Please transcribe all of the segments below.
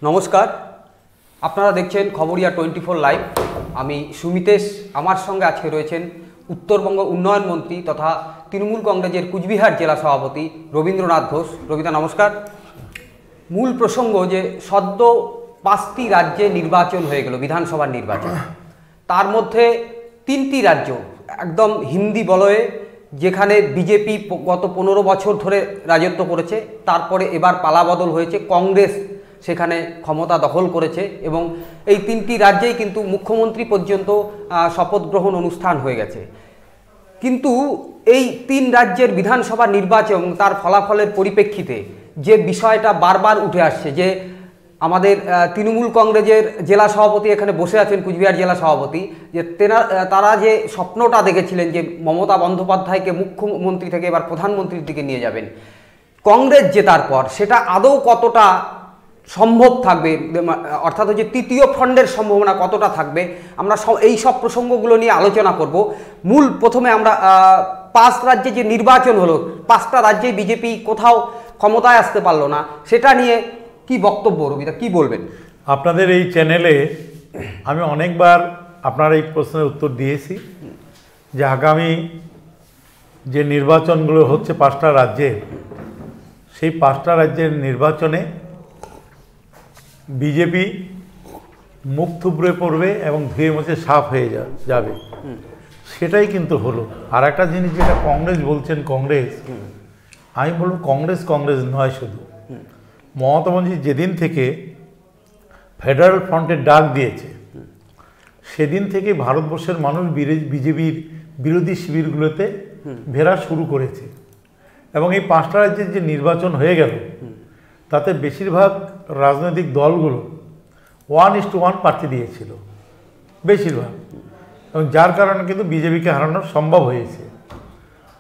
নমস্কার, আপনারা দেখছেন খবরিয়া 24 লাইভ। আমি সুমিতেশ। আমার সঙ্গে আজকে রয়েছেন উত্তরবঙ্গ উন্নয়ন মন্ত্রী তথা তৃণমূল কংগ্রেসের কুচবিহার জেলা সভাপতি রবীন্দ্রনাথ ঘোষ। রবীন্দ্র নমস্কার। মূল প্রসঙ্গ যে সদ্য 5টি রাজ্যে নির্বাচন হয়ে গেল, বিধানসভার নির্বাচন। তার মধ্যে 3টি রাজ্য একদম হিন্দি বলয়ে, যেখানে বিজেপি গত 15 বছর ধরে রাজত্ব করেছে। তারপরে এবার পালাবদল হয়েছে, কংগ্রেস সেখানে ক্ষমতা দখল করেছে এবং এই 3টি রাজ্যেই কিন্তু মুখ্যমন্ত্রী পর্যন্ত শপথ গ্রহণ অনুষ্ঠান হয়ে গেছে। কিন্তু এই 3 রাজ্যের বিধানসভা নির্বাচন, তার ফলাফলের পরিপ্রেক্ষিতে যে বিষয়টা বারবার উঠে আসছে, যে আমাদের তৃণমূল কংগ্রেসের জেলা সভাপতি এখানে বসে আছেন, কুচবিহার জেলা সভাপতি, যে তারা যে স্বপ্নটা দেখেছিলেন যে মমতা বন্দ্যোপাধ্যায়কে মুখ্যমন্ত্রী থেকে এবার প্রধানমন্ত্রীর দিকে নিয়ে যাবেন কংগ্রেস জেতার পর, সেটা আদৌ কতটা সম্ভব থাকবে, অর্থাৎ হচ্ছে তৃতীয় ফ্রন্টের সম্ভাবনা কতটা থাকবে, আমরা এই সব প্রসঙ্গগুলো নিয়ে আলোচনা করব। প্রথমে আমরা 5 রাজ্যে যে নির্বাচন হলো, 5টা রাজ্যে বিজেপি কোথাও ক্ষমতায় আসতে পারলো না, সেটা নিয়ে কি বক্তব্য রবিদা, কি বলবেন? আপনাদের এই চ্যানেলে আমি অনেকবার আপনার এই প্রশ্নের উত্তর দিয়েছি যে আগামী যে নির্বাচনগুলো হচ্ছে 5টা রাজ্যে, সেই 5টা রাজ্যের নির্বাচনে বিজেপি মুখ থুবড়ে পড়বে এবং ধুয়ে মুছে সাফ হয়ে যাবে, সেটাই কিন্তু হলো। আর একটা জিনিস যেটা কংগ্রেস বলছেন, কংগ্রেস, আমি বলব কংগ্রেস নয় শুধু, মমতা ব্যানার্জি যেদিন থেকে ফেডারেল ফ্রন্টের ডাক দিয়েছে, সেদিন থেকে ভারতবর্ষের মানুষ বিজেপির বিরোধী শিবিরগুলোতে ভেড়া শুরু করেছে। এবং এই 5টা রাজ্যের যে নির্বাচন হয়ে গেল, তাতে বেশিরভাগ রাজনৈতিক দলগুলো 1:1 প্রার্থী দিয়েছিল, বেশিরভাগ, এবং যার কারণে কিন্তু বিজেপিকে হারানো সম্ভব হয়েছে।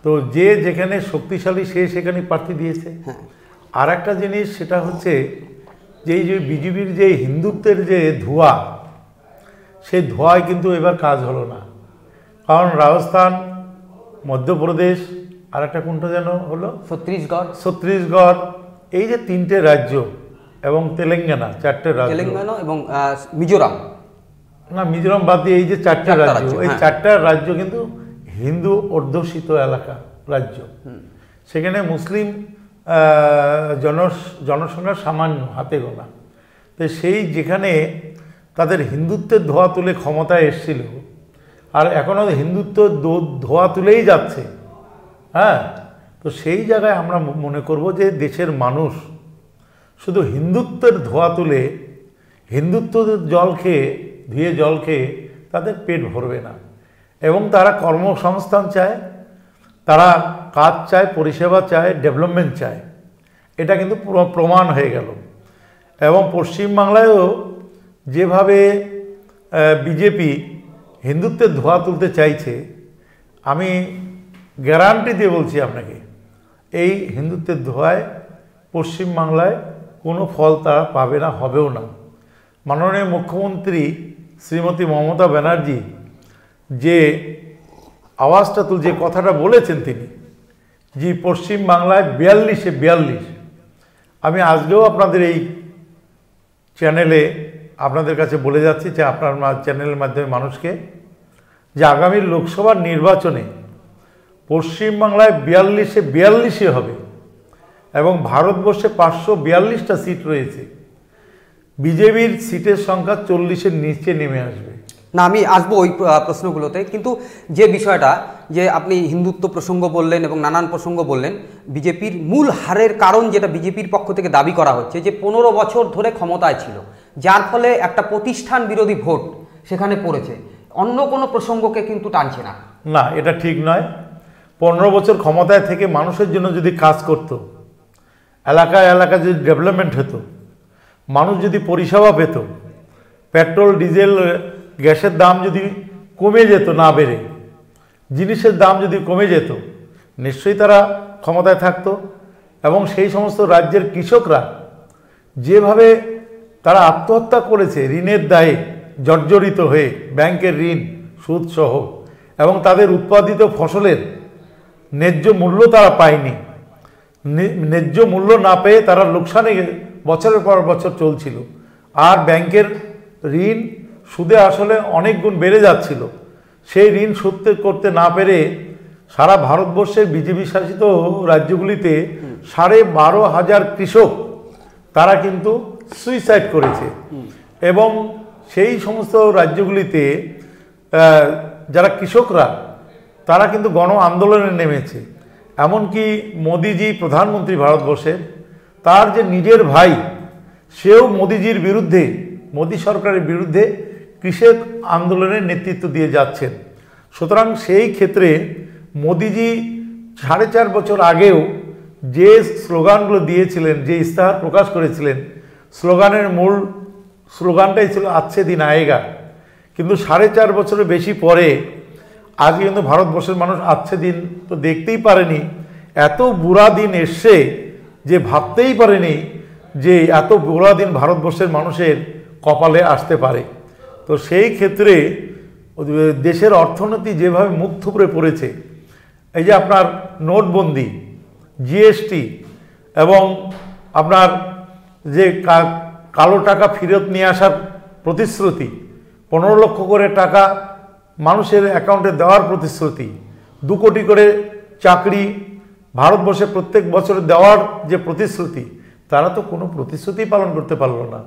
তো যে যেখানে শক্তিশালী সে সেখানে প্রার্থী দিয়েছে। আর একটা জিনিস, সেটা হচ্ছে যে এই যে বিজেপির যে হিন্দুত্বের যে ধোঁয়া, সেই ধোঁয়ায় কিন্তু এবার কাজ হলো না। কারণ রাজস্থান, মধ্যপ্রদেশ, আর একটা কোনটা যেন হলো, ছত্তিশগড়, এই যে 3টে রাজ্য, এবং তেলেঙ্গানা, 4টে রাজ্য, তেলেঙ্গানা এবং মিজোরাম, না মিজোরাম বাদ দিয়ে এই যে 4টে রাজ্য, এই 4টা রাজ্য কিন্তু হিন্দু অধ্যুষিত এলাকা রাজ্য। সেখানে মুসলিম জনসংখ্যা সামান্য, হাতে গোনা। তো সেই যেখানে তাদের হিন্দুত্বের ধোঁয়া তুলে ক্ষমতায় এসেছিল, আর এখনও হিন্দুত্ব ধোঁয়া তুলেই যাচ্ছে, তো সেই জায়গায় আমরা মনে করব যে দেশের মানুষ শুধু হিন্দুত্বের ধোঁয়া তুলে, হিন্দুত্বের ধুয়ে জল খেয়ে তাদের পেট ভরবে না। এবং তারা কর্মসংস্থান চায়, তারা কাজ চায়, পরিষেবা চায়, ডেভেলপমেন্ট চায়। এটা কিন্তু প্রমাণ হয়ে গেল। এবং পশ্চিমবাংলায়ও যেভাবে বিজেপি হিন্দুত্বের ধোঁয়া তুলতে চাইছে, আমি গ্যারান্টি দিয়ে বলছি আপনাকে, এই হিন্দুত্বের ধোঁয়ায় পশ্চিমবাংলায় কোনো ফল তারা পাবে না, হবেও না। মাননীয় মুখ্যমন্ত্রী শ্রীমতী মমতা ব্যানার্জি যে আওয়াজটা যে কথাটা বলেছেন তিনি, যে পশ্চিমবাংলায় 42 আমি আজকেও আপনাদের এই চ্যানেলে আপনাদের কাছে বলে যাচ্ছি, যে আপনার চ্যানেলের মাধ্যমে মানুষকে, যে আগামী লোকসভার নির্বাচনে পশ্চিমবাংলায় 42 হবে এবং ভারতবর্ষে 542টা সিট রয়েছে। বিজেপির সিটের সংখ্যা 40-এর নিচে নেমে আসবে। না, আমি আসবো ওই প্রশ্নগুলোতে, কিন্তু যে বিষয়টা, যে আপনি হিন্দুত্ব প্রসঙ্গ বললেন এবং নানান প্রসঙ্গ বললেন, বিজেপির মূল হারের কারণ যেটা বিজেপির পক্ষ থেকে দাবি করা হচ্ছে, যে 15 বছর ধরে ক্ষমতায় ছিল, যার ফলে একটা প্রতিষ্ঠান বিরোধী ভোট সেখানে পড়েছে, অন্য কোনো প্রসঙ্গকে কিন্তু টানছে না। না, এটা ঠিক নয়। 15 বছর ক্ষমতায় থেকে মানুষের জন্য যদি কাজ করত, এলাকায় যদি ডেভেলপমেন্ট হতো, মানুষ যদি পরিষেবা পেত, পেট্রোল, ডিজেল, গ্যাসের দাম যদি কমে যেত, না বেড়ে জিনিসের দাম যদি কমে যেত, নিশ্চয়ই তারা ক্ষমতায় থাকতো। এবং সেই সমস্ত রাজ্যের কৃষকরা যেভাবে তারা আত্মহত্যা করেছে ঋণের দায়ে জর্জরিত হয়ে, ব্যাংকের ঋণ, সুদসহ, এবং তাদের উৎপাদিত ফসলের ন্যায্য মূল্য তারা পায়নি, ন্যায্য মূল্য না পেয়ে তারা লোকসানে বছরের পর বছর চলছিল। আর ব্যাংকের ঋণ সুদে আসলে অনেক গুণ বেড়ে যাচ্ছিল। সেই ঋণ শোধ করতে না পেরে সারা ভারতবর্ষের বিজেপি শাসিত রাজ্যগুলিতে 12,500 কৃষক তারা কিন্তু সুইসাইড করেছে। এবং সেই সমস্ত রাজ্যগুলিতে যারা কৃষকরা তারা কিন্তু গণ আন্দোলনে নেমেছে। এমনকি মোদিজি প্রধানমন্ত্রী ভারতবর্ষের, তার যে নিজের ভাই সেও মোদিজির বিরুদ্ধে, মোদি সরকারের বিরুদ্ধে কৃষক আন্দোলনের নেতৃত্ব দিয়ে যাচ্ছেন। সুতরাং সেই ক্ষেত্রে মোদিজি 4.5 বছর আগেও যে স্লোগানগুলো দিয়েছিলেন, যে ইস্তাহার প্রকাশ করেছিলেন, স্লোগানের মূল স্লোগানটাই ছিল আচ্ছে দিন আয়েগা। কিন্তু 4.5 বছরের বেশি পরে আজকে কিন্তু ভারতবর্ষের মানুষ আচ্ছে দিন তো দেখতেই পারেনি। এত বুড়া দিন এসছে যে ভাবতেই পারেনি যে এত বুড়া দিন ভারতবর্ষের মানুষের কপালে আসতে পারে। তো সেই ক্ষেত্রে দেশের অর্থনীতি যেভাবে মুখ থুবড়ে পড়েছে, এই যে আপনার নোটবন্দি, জিএসটি এবং আপনার যে কালো টাকা ফেরত নিয়ে আসার প্রতিশ্রুতি, 15 লক্ষ করে টাকা মানুষের অ্যাকাউন্টে দেওয়ার প্রতিশ্রুতি, 2 কোটি করে চাকরি ভারতবর্ষে প্রত্যেক বছরে দেওয়ার যে প্রতিশ্রুতি, তারা তো কোনো প্রতিশ্রুতি পালন করতে পারলো না।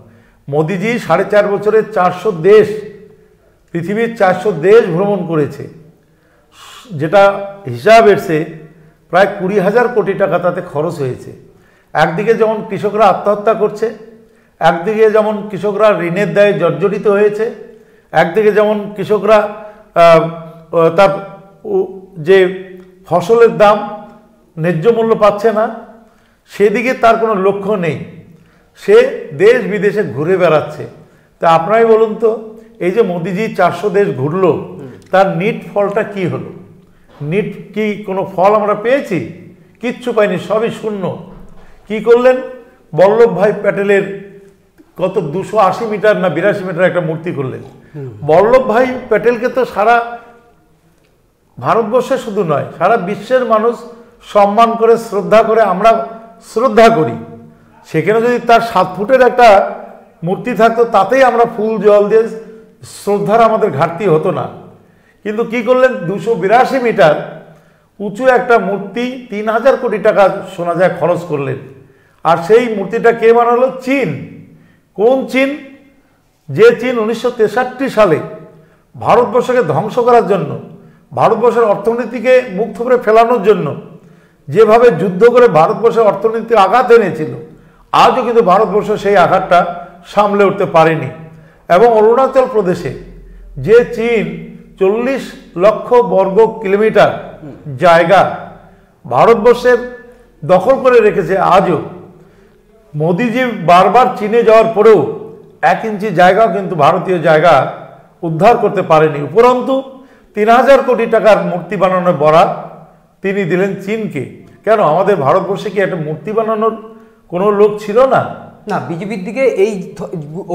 মোদিজি 4.5 বছরে 400 দেশ, পৃথিবীর 400 দেশ ভ্রমণ করেছে, যেটা হিসাব এসছে প্রায় 20,000 কোটি টাকা তাতে খরচ হয়েছে। একদিকে যেমন কৃষকরা আত্মহত্যা করছে, একদিকে যেমন কৃষকরা ঋণের দায়ে জর্জরিত হয়েছে, একদিকে যেমন কৃষকরা তার যে ফসলের দাম ন্যায্য মূল্য পাচ্ছে না, সেদিকে তার কোনো লক্ষ্য নেই, সে দেশ বিদেশে ঘুরে বেড়াচ্ছে। তা আপনারাই বলুন তো, এই যে মোদিজি 400 দেশ ঘুরলো, তার নিট ফলটা কি হলো? নিট কি কোনো ফল আমরা পেয়েছি? কিচ্ছু পাইনি, সবই শূন্য। কি করলেন? বল্লভভাই প্যাটেলের কত 280 মিটার না 82 মিটার একটা মূর্তি করলেন। বল্লভভাই প্যাটেলকে তো সারা ভারতবর্ষে শুধু নয়, সারা বিশ্বের মানুষ সম্মান করে, শ্রদ্ধা করে, আমরা শ্রদ্ধা করি। সেখানে যদি তার 7 ফুটের একটা মূর্তি থাকতো, তাতেই আমরা ফুল জল দিয়ে শ্রদ্ধার আমাদের ঘাটতি হতো না। কিন্তু কি করলেন? 282 মিটার উঁচু একটা মূর্তি 3,000 কোটি টাকা শোনা যায় খরচ করলেন। আর সেই মূর্তিটা কে বানালো? চীন। কোন চীন? যে চীন 1963 সালে ভারতবর্ষকে ধ্বংস করার জন্য, ভারতবর্ষের অর্থনীতিকে মুখ থুবড়ে ফেলানোর জন্য যেভাবে যুদ্ধ করে ভারতবর্ষের অর্থনীতির আঘাত এনেছিল, আজও কিন্তু ভারতবর্ষ সেই আঘাতটা সামলে উঠতে পারেনি। এবং অরুণাচল প্রদেশে যে চীন 40 লক্ষ বর্গ কিলোমিটার জায়গা ভারতবর্ষের দখল করে রেখেছে, আজও মোদিজি বারবার চীনে যাওয়ার পরেও 1 ইঞ্চি জায়গাও কিন্তু ভারতীয় জায়গা উদ্ধার করতে পারেনি। উপরন্তু 3,000 কোটি টাকার মূর্তি বানানোর বরাত তিনি দিলেন চীনকে। কেন? আমাদের ভারতবর্ষে কি একটা মূর্তি বানানোর কোনো লোক ছিল না? না, বিজেপির দিকে এই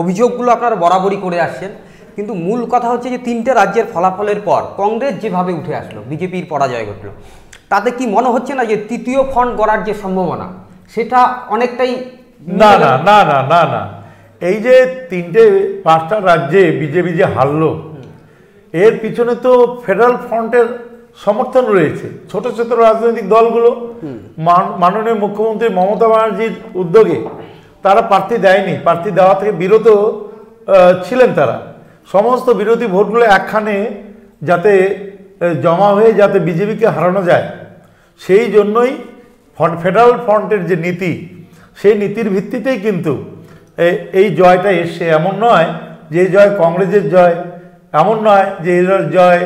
অভিযোগগুলো আপনারা বরাবরই করে আসছেন, কিন্তু মূল কথা হচ্ছে যে 3টে রাজ্যের ফলাফলের পর কংগ্রেস যেভাবে উঠে আসলো, বিজেপির পরাজয় ঘটলো, তাতে কি মনে হচ্ছে না যে তৃতীয় ফ্রন্ট গড়ার যে সম্ভাবনা সেটা অনেকটাই? না না না না না না, এই যে 5টা রাজ্যে বিজেপি যে হারলো, এর পিছনে তো ফেডারেল ফ্রন্টের সমর্থন রয়েছে। ছোট ছোট রাজনৈতিক দলগুলো মাননীয় মুখ্যমন্ত্রী মমতা ব্যানার্জির উদ্যোগে তারা প্রার্থী দেয়নি, প্রার্থী দেওয়া থেকে বিরত ছিলেন। তারা সমস্ত বিরোধী ভোটগুলো একখানে যাতে জমা হয়ে যাতে বিজেপিকে হারানো যায়, সেই জন্যই ফেডারেল ফ্রন্টের যে নীতি, সেই নীতির ভিত্তিতেই কিন্তু এই জয়টা এসছে। এমন নয় যে এই জয় কংগ্রেসের জয়, এমন নয় যে এই জয়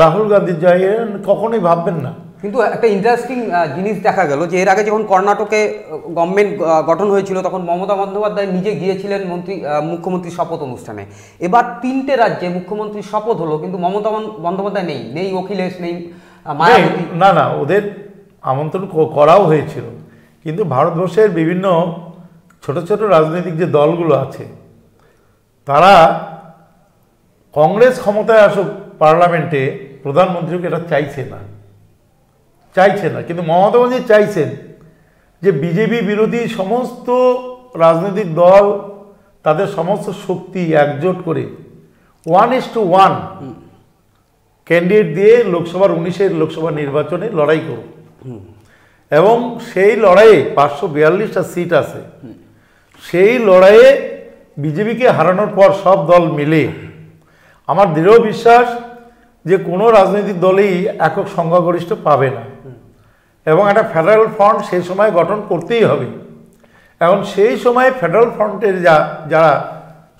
রাহুল গান্ধীর জয়, কখনোই ভাববেন না। কিন্তু একটা ইন্টারেস্টিং জিনিস দেখা গেল যে এর আগে যখন কর্ণাটকে গভর্নমেন্ট গঠন হয়েছিল, তখন মমতা বন্দ্যোপাধ্যায় নিজে গিয়েছিলেন মুখ্যমন্ত্রী শপথ অনুষ্ঠানে। এবার 3টে রাজ্যে মুখ্যমন্ত্রীর শপথ হলো, কিন্তু মমতা বন্দ্যোপাধ্যায় নেই, নেই অখিলেশ, নেই মায়াবতী। না না, ওদের আমন্ত্রণ করাও হয়েছিল, কিন্তু ভারতবর্ষের বিভিন্ন ছোট ছোট রাজনৈতিক যে দলগুলো আছে, তারা কংগ্রেস ক্ষমতায় আসুক পার্লামেন্টে, প্রধানমন্ত্রীকে এটা চাইছে না। কিন্তু মমতা ব্যানার্জি চাইছেন যে বিজেপি বিরোধী সমস্ত রাজনৈতিক দল তাদের সমস্ত শক্তি একজোট করে 1:1 ক্যান্ডিডেট দিয়ে লোকসভার 19-এর লোকসভা নির্বাচনে লড়াই করুন এবং সেই লড়াইয়ে 542টা সিট আছে, সেই লড়াইয়ে বিজেপিকে হারানোর পর সব দল মিলে আমার দৃঢ় বিশ্বাস যে কোনো রাজনৈতিক দলই একক সংখ্যাগরিষ্ঠ পাবে না এবং একটা ফেডারেল ফ্রন্ট সেই সময় গঠন করতেই হবে। এখন সেই সময় ফেডারেল ফ্রন্টের যারা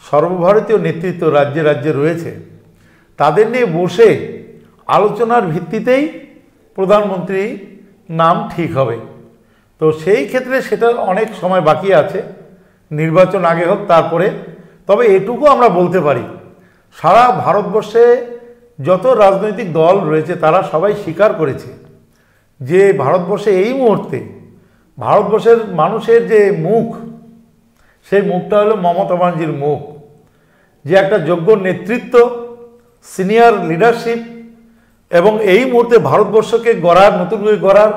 সর্বভারতীয় নেতৃত্ব রাজ্যে রাজ্যে রয়েছে তাদের নিয়ে বসে আলোচনার ভিত্তিতেই প্রধানমন্ত্রী নাম ঠিক হবে। তো সেই ক্ষেত্রে সেটা অনেক সময় বাকি আছে, নির্বাচন আগে হোক তারপরে। তবে এটুকু আমরা বলতে পারি, সারা ভারতবর্ষে যত রাজনৈতিক দল রয়েছে তারা সবাই স্বীকার করেছে যে ভারতবর্ষে এই মুহূর্তে ভারতবর্ষের মানুষের যে মুখ, সেই মুখটা হলো মমতা ব্যানার্জির মুখ, যে একটা যোগ্য নেতৃত্ব, সিনিয়র লিডারশিপ এবং এই মুহূর্তে ভারতবর্ষকে গড়ার, নতুন করে গড়ার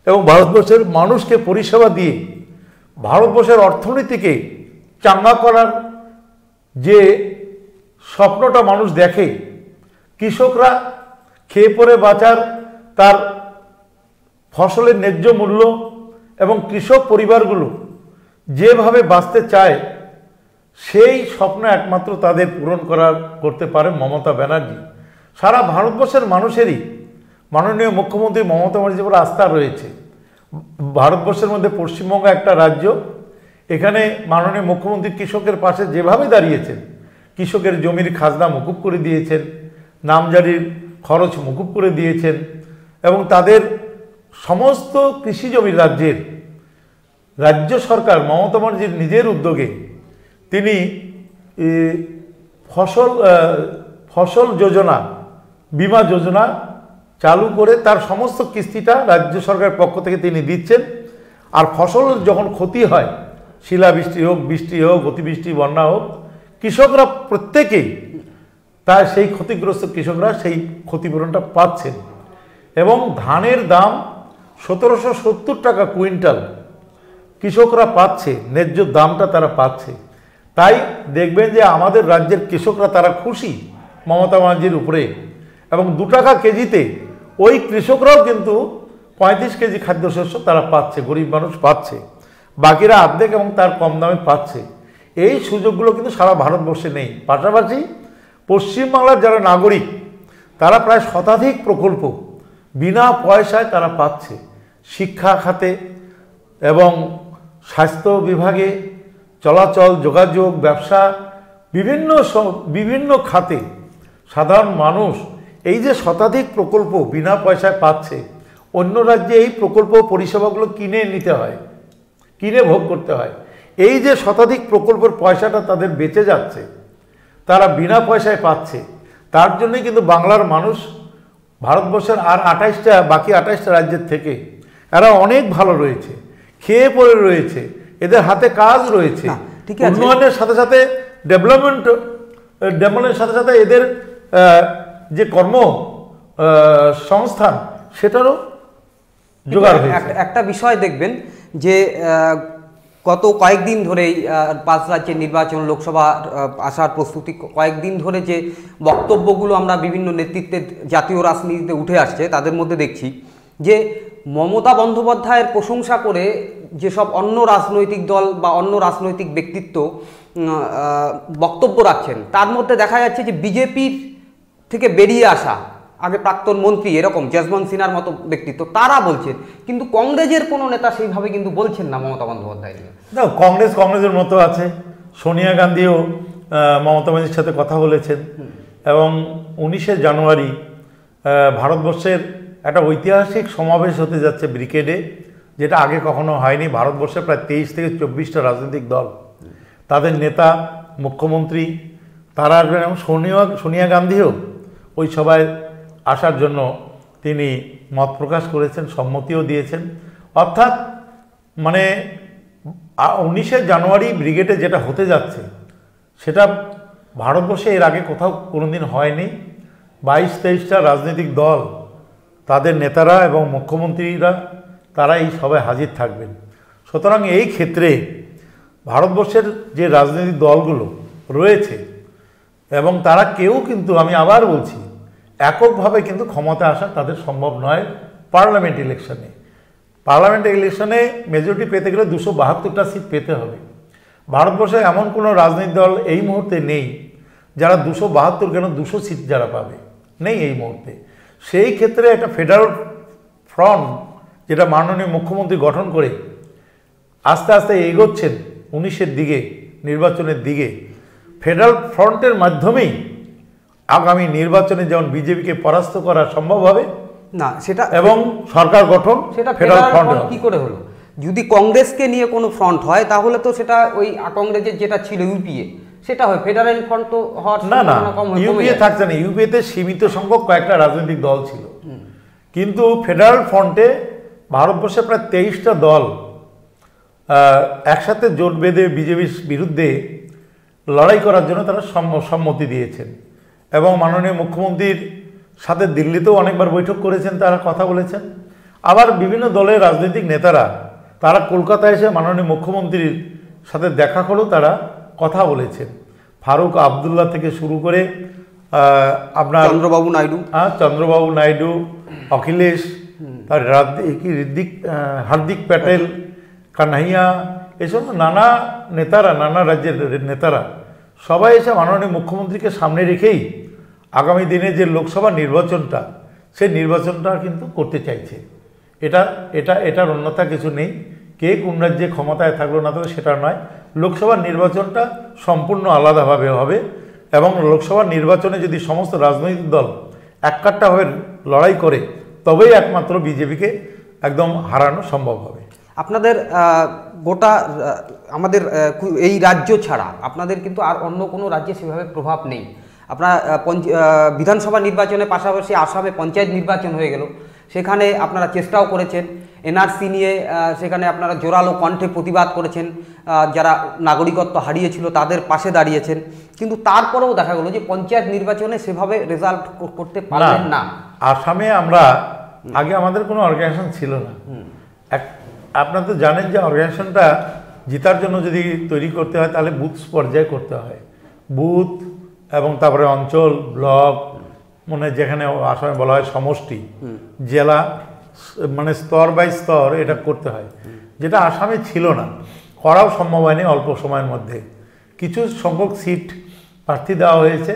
এবং ভারতবর্ষের মানুষকে পরিষেবা দিয়ে ভারতবর্ষের অর্থনীতিকে চাঙ্গা করার যে স্বপ্নটা মানুষ দেখে, কৃষকরা খেয়ে পরে বাঁচার, তার ফসলের ন্যায্য মূল্য এবং কৃষক পরিবারগুলো যেভাবে বাঁচতে চায় সেই স্বপ্ন একমাত্র তাদের পূরণ করতে পারে মমতা ব্যানার্জি। সারা ভারতবর্ষের মানুষেরই মাননীয় মুখ্যমন্ত্রী মমতা ব্যানার্জির উপর আস্থা রয়েছে। ভারতবর্ষের মধ্যে পশ্চিমবঙ্গ একটা রাজ্য, এখানে মাননীয় মুখ্যমন্ত্রী কৃষকের পাশে যেভাবে দাঁড়িয়েছেন, কৃষকের জমির খাজনা মকুব করে দিয়েছেন, নামজারির খরচ মকুব করে দিয়েছেন এবং তাদের সমস্ত কৃষি জমির রাজ্য সরকার মমতা ব্যানার্জির নিজের উদ্যোগে তিনি ফসল যোজনা, বীমা যোজনা চালু করে তার সমস্ত কিস্তিটা রাজ্য সরকারের পক্ষ থেকে তিনি দিচ্ছেন। আর ফসল যখন ক্ষতি হয়, শিলাবৃষ্টি হোক, বৃষ্টি হোক, অতিবৃষ্টি, বন্যা হোক, কৃষকরা প্রত্যেকেই তার সেই ক্ষতিগ্রস্ত কৃষকরা সেই ক্ষতিপূরণটা পাচ্ছেন এবং ধানের দাম 1770 টাকা কুইন্টাল কৃষকরা পাচ্ছে, ন্যায্য দামটা তারা পাচ্ছে। তাই দেখবেন যে আমাদের রাজ্যের কৃষকরা তারা খুশি মমতা ব্যানার্জির উপরে এবং 2 টাকা কেজিতে ওই কৃষকরাও কিন্তু 35 কেজি খাদ্যশস্য তারা পাচ্ছে, গরিব মানুষ পাচ্ছে, বাকিরা অর্ধেক এবং তার কম দামে পাচ্ছে। এই সুযোগগুলো কিন্তু সারা ভারতবর্ষে নেই। পাশাপাশি পশ্চিমবাংলার যারা নাগরিক তারা প্রায় শতাধিক প্রকল্প বিনা পয়সায় তারা পাচ্ছে, শিক্ষা খাতে এবং স্বাস্থ্য বিভাগে, চলাচল, যোগাযোগ, ব্যবসা, বিভিন্ন খাতে সাধারণ মানুষ এই যে শতাধিক প্রকল্প বিনা পয়সায় পাচ্ছে। অন্য রাজ্যে এই প্রকল্প পরিষেবাগুলো কিনে নিতে হয়, কিনে ভোগ করতে হয়। এই যে শতাধিক প্রকল্পের পয়সাটা তাদের বেঁচে যাচ্ছে, তারা বিনা পয়সায় পাচ্ছে, তার জন্যই কিন্তু বাংলার মানুষ ভারতবর্ষের আর 28টা বাকি 28টা রাজ্যের থেকে এরা অনেক ভালো রয়েছে, খেয়ে পড়ে রয়েছে, এদের হাতে কাজ রয়েছে। উন্নয়নের সাথে সাথে ডেভেলপমেন্টের সাথে সাথে এদের যে কর্ম সংস্থান সেটারও জোগাড় হয়েছে। একটা বিষয় দেখবেন যে গত কয়েকদিন ধরেই 5 রাজ্যের নির্বাচন, লোকসভা আসার প্রস্তুতি, কয়েকদিন ধরে যে বক্তব্যগুলো আমরা বিভিন্ন নেতৃত্বের জাতীয় রাজনীতিতে উঠে আসছে তাদের মধ্যে দেখছি যে মমতা বন্দ্যোপাধ্যায়ের প্রশংসা করে যেসব অন্য রাজনৈতিক দল বা অন্য রাজনৈতিক ব্যক্তিত্ব বক্তব্য রাখছেন, তার মধ্যে দেখা যাচ্ছে যে বিজেপির থেকে বেরিয়ে আসা আগে প্রাক্তন মন্ত্রী এরকম যশবন্ত সিনহার মতো ব্যক্তিত্ব তারা বলছেন, কিন্তু কংগ্রেসের কোনো নেতা সেইভাবে কিন্তু বলছেন না মমতা বন্দ্যোপাধ্যায় নিয়ে। না, কংগ্রেসের মতো আছে। সোনিয়া গান্ধীও মমতা ব্যানার্জির সাথে কথা বলেছেন এবং 19শে জানুয়ারি ভারতবর্ষের একটা ঐতিহাসিক সমাবেশ হতে যাচ্ছে ব্রিগেডে, যেটা আগে কখনো হয়নি। ভারতবর্ষে প্রায় 23 থেকে 24টা রাজনৈতিক দল, তাদের নেতা, মুখ্যমন্ত্রী তারা আসবেন এবং সোনিয়া গান্ধীও ওই সভায় আসার জন্য তিনি মত প্রকাশ করেছেন, সম্মতিও দিয়েছেন। অর্থাৎ মানে 19শে জানুয়ারি ব্রিগেডে যেটা হতে যাচ্ছে সেটা ভারতবর্ষে এর আগে কোথাও কোনোদিন হয়নি। 22-23টা রাজনৈতিক দল, তাদের নেতারা এবং মুখ্যমন্ত্রীরা তারা এই সভায় হাজির থাকবেন। সুতরাং এই ক্ষেত্রে ভারতবর্ষের যে রাজনৈতিক দলগুলো রয়েছে এবং তারা কেউ কিন্তু, আমি আবার বলছি, এককভাবে কিন্তু ক্ষমতা আসা তাদের সম্ভব নয়। পার্লামেন্ট ইলেকশনে মেজরিটি পেতে গেলে 272টা সিট পেতে হবে। ভারতবর্ষে এমন কোনো রাজনৈতিক দল এই মুহূর্তে নেই যারা 272 কেন 200 সিট যারা পাবে, নেই এই মুহূর্তে। সেই ক্ষেত্রে একটা ফেডারেল ফ্রন্ট যেটা মাননীয় মুখ্যমন্ত্রী গঠন করে আস্তে আস্তে এগোচ্ছেন 19-এর দিকে, নির্বাচনের দিকে, ফেডারেল ফ্রন্টের মাধ্যমেই আগামী নির্বাচনে যেমন বিজেপিকে পরাস্ত করা সম্ভব হবে না, সেটা এবং সরকার গঠন সেটা ফেডারেল ফ্রন্ট কি করে হলো? যদি কংগ্রেসকে নিয়ে কোনো ফ্রন্ট হয় তাহলে তো সেটা ওই কংগ্রেসের যেটা ছিল ইউপিএ, সেটা হয়। ফেডারেল ফ্রন্ট তো হওয়ার না, কম ইউপিএ থাকছে না। ইউপিএতে সীমিত সংখ্যক কয়েকটা রাজনৈতিক দল ছিল, কিন্তু ফেডারেল ফ্রন্টে ভারতবর্ষে প্রায় 23টা দল একসাথে জোট বেঁধে বিজেপির বিরুদ্ধে লড়াই করার জন্য তারা সম্মতি দিয়েছেন এবং মাননীয় মুখ্যমন্ত্রীর সাথে দিল্লিতেও অনেকবার বৈঠক করেছেন, তারা কথা বলেছেন। আবার বিভিন্ন দলের রাজনৈতিক নেতারা তারা কলকাতায় এসে মাননীয় মুখ্যমন্ত্রীর সাথে দেখা করেও তারা কথা বলেছেন। ফারুক আবদুল্লাহ থেকে শুরু করে আপনার চন্দ্রবাবু নাইডু, অখিলেশ, তার হার্দিক প্যাটেল, কানহাইয়া, এসব নানা নেতারা, নানা রাজ্যের নেতারা সবাই এসে মাননীয় মুখ্যমন্ত্রীকে সামনে রেখেই আগামী দিনে যে লোকসভা নির্বাচনটা, সেই নির্বাচনটা কিন্তু করতে চাইছে। এটার অন্যথা কিছু নেই। কে কোন রাজ্যে ক্ষমতায় থাকলো না থাকলো সেটা নয়, লোকসভা নির্বাচনটা সম্পূর্ণ আলাদাভাবে হবে এবং লোকসভা নির্বাচনে যদি সমস্ত রাজনৈতিক দল এককাট্টাভাবে লড়াই করে তবেই একমাত্র বিজেপিকে একদম হারানো সম্ভব হবে। আপনাদের গোটা আমাদের এই রাজ্য ছাড়া আপনাদের কিন্তু আর অন্য কোনো রাজ্যে সেভাবে প্রভাব নেই। আপনার বিধানসভা নির্বাচনের পাশাপাশি আসামে পঞ্চায়েত নির্বাচন হয়ে গেল, সেখানে আপনারা চেষ্টাও করেছেন এনআরসি নিয়ে, সেখানে আপনারা জোরালো কণ্ঠে প্রতিবাদ করেছেন, যারা নাগরিকত্ব হারিয়েছিল তাদের পাশে দাঁড়িয়েছেন, কিন্তু তারপরেও দেখা গেল যে পঞ্চায়েত নির্বাচনে সেভাবে রেজাল্ট করতে পারলেন না। আসামে আমরা আগে আমাদের কোনো অর্গানাইজেশন ছিল না। আপনারা তো জানেন যে অর্গানাইজেশনটা জেতার জন্য যদি তৈরি করতে হয় তাহলে বুথ পর্যায়ে করতে হয়, বুথ এবং তারপরে অঞ্চল, ব্লক, মানে যেখানে আসামে বলা হয় সমষ্টি, জেলা, মানে স্তর বাই স্তর এটা করতে হয়, যেটা আসামে ছিল না, করাও সম্ভব হয়নি অল্প সময়ের মধ্যে। কিছু সংখ্যক সিট প্রার্থী দেওয়া হয়েছে,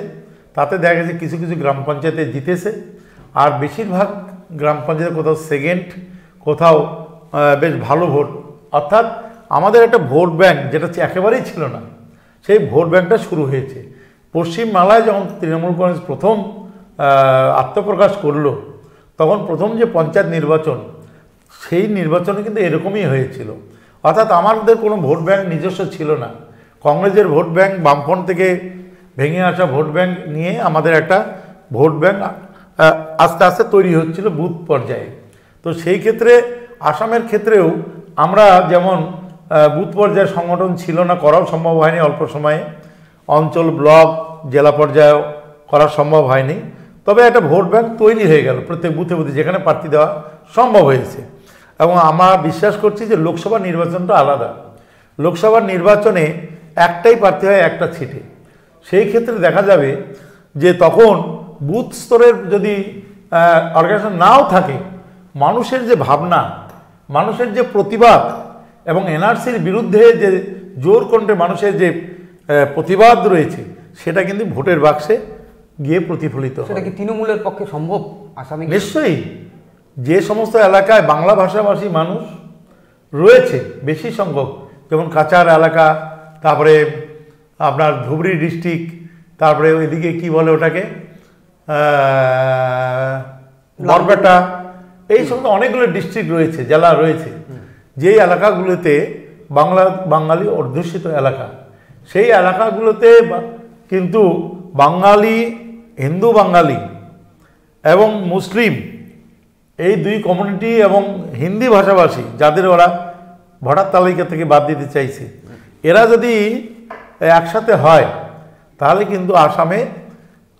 তাতে দেখা গেছে কিছু কিছু গ্রাম পঞ্চায়েতে জিতেছে, আর বেশিরভাগ গ্রাম পঞ্চায়েতে কোথাও সেকেন্ড, কোথাও বেশ ভালো ভোট। অর্থাৎ আমাদের একটা ভোট ব্যাংক যেটা একেবারেই ছিল না, সেই ভোট ব্যাংকটা শুরু হয়েছে। পশ্চিমবাংলায় যখন তৃণমূল কংগ্রেস প্রথম আত্মপ্রকাশ করলো, তখন প্রথম যে পঞ্চায়েত নির্বাচন, সেই নির্বাচনে কিন্তু এরকমই হয়েছিল। অর্থাৎ আমাদের কোনো ভোট ব্যাংক নিজস্ব ছিল না, কংগ্রেসের ভোট ব্যাংক, বামফ্রন্ট থেকে ভেঙে আসা ভোট ব্যাংক নিয়ে আমাদের একটা ভোট ব্যাংক আস্তে আস্তে তৈরি হচ্ছিল বুথ পর্যায়ে। তো সেই ক্ষেত্রে আসামের ক্ষেত্রেও আমরা যেমন বুথ পর্যায়ে সংগঠন ছিল না, করাও সম্ভব হয়নি অল্প সময়ে, অঞ্চল, ব্লক, জেলা পর্যায়েও করা সম্ভব হয়নি, তবে একটা ভোট ব্যাংক তৈরি হয়ে গেল প্রত্যেক বুথে বুথে, যেখানে প্রার্থী দেওয়া সম্ভব হয়েছে। এবং আমরা বিশ্বাস করছি যে লোকসভা নির্বাচনটা আলাদা। লোকসভা নির্বাচনে একটাই প্রার্থী হয় একটা সিটে, সেই ক্ষেত্রে দেখা যাবে যে তখন বুথ স্তরের যদি অর্গানাইজেশন নাও থাকে, মানুষের যে ভাবনা, মানুষের যে প্রতিবাদ এবং এনআরসির বিরুদ্ধে যে জোর কণ্ঠে মানুষের যে প্রতিবাদ রয়েছে, সেটা কিন্তু ভোটের বাক্সে গিয়ে প্রতিফলিত হয়। সেটা কি তৃণমূলের পক্ষে সম্ভব আসামে? নিশ্চয়ই। যে সমস্ত এলাকায় বাংলা ভাষাভাষী মানুষ রয়েছে বেশি সংখ্যক, যেমন কাচার এলাকা, তারপরে আপনার ধুবড়ী ডিস্ট্রিক্ট, তারপরে ওইদিকে কি বলে ওটাকে বরপেটা, এই সমস্ত অনেকগুলো ডিস্ট্রিক্ট রয়েছে, জেলা রয়েছে, যেই এলাকাগুলোতে বাঙালি অধ্যুষিত এলাকা, সেই এলাকাগুলোতে কিন্তু বাঙালি, হিন্দু বাঙালি এবং মুসলিম, এই দুই কমিউনিটি এবং হিন্দি ভাষাভাষী যাদের ওরা ভোটার তালিকা থেকে বাদ দিতে চাইছে, এরা যদি একসাথে হয় তাহলে কিন্তু আসামে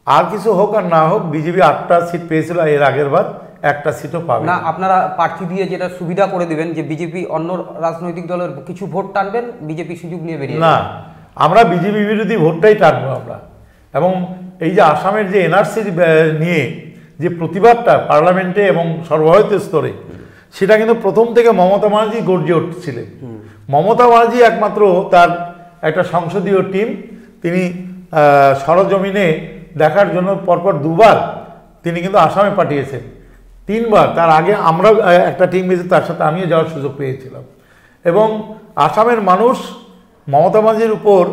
আর কিছু হোক আর না হোক, বিজেপি 8টা সিট পেয়েছিল এর আগের বার, একটা সিটও পাবে না। আপনারা প্রার্থী দিয়ে যেটা সুবিধা করে দিবেন যে বিজেপি অন্য রাজনৈতিক দলের কিছু ভোট টানবেন, বিজেপি সুযোগ নিয়ে বেরিয়ে না, আমরা বিজেপি বিরোধী ভোটটাই টানবো আমরা। এবং এই যে আসামের যে এনআরসি নিয়ে যে প্রতিবাদটা পার্লামেন্টে এবং সর্বভারতীয় স্তরে, সেটা কিন্তু প্রথম থেকে মমতা ব্যানার্জি গর্জে উঠছিলেন। মমতা ব্যানার্জি একমাত্র তার একটা সংসদীয় টিম তিনি সরজমিনে দেখার জন্য পরপর দুবার তিনি কিন্তু আসামে পাঠিয়েছেন, 3 বার। তার আগে আমরা একটা টিম গেছে, তার সাথে আমিও যাওয়ার সুযোগ পেয়েছিলাম। এবং আসামের মানুষ মমতা ব্যানার্জির উপর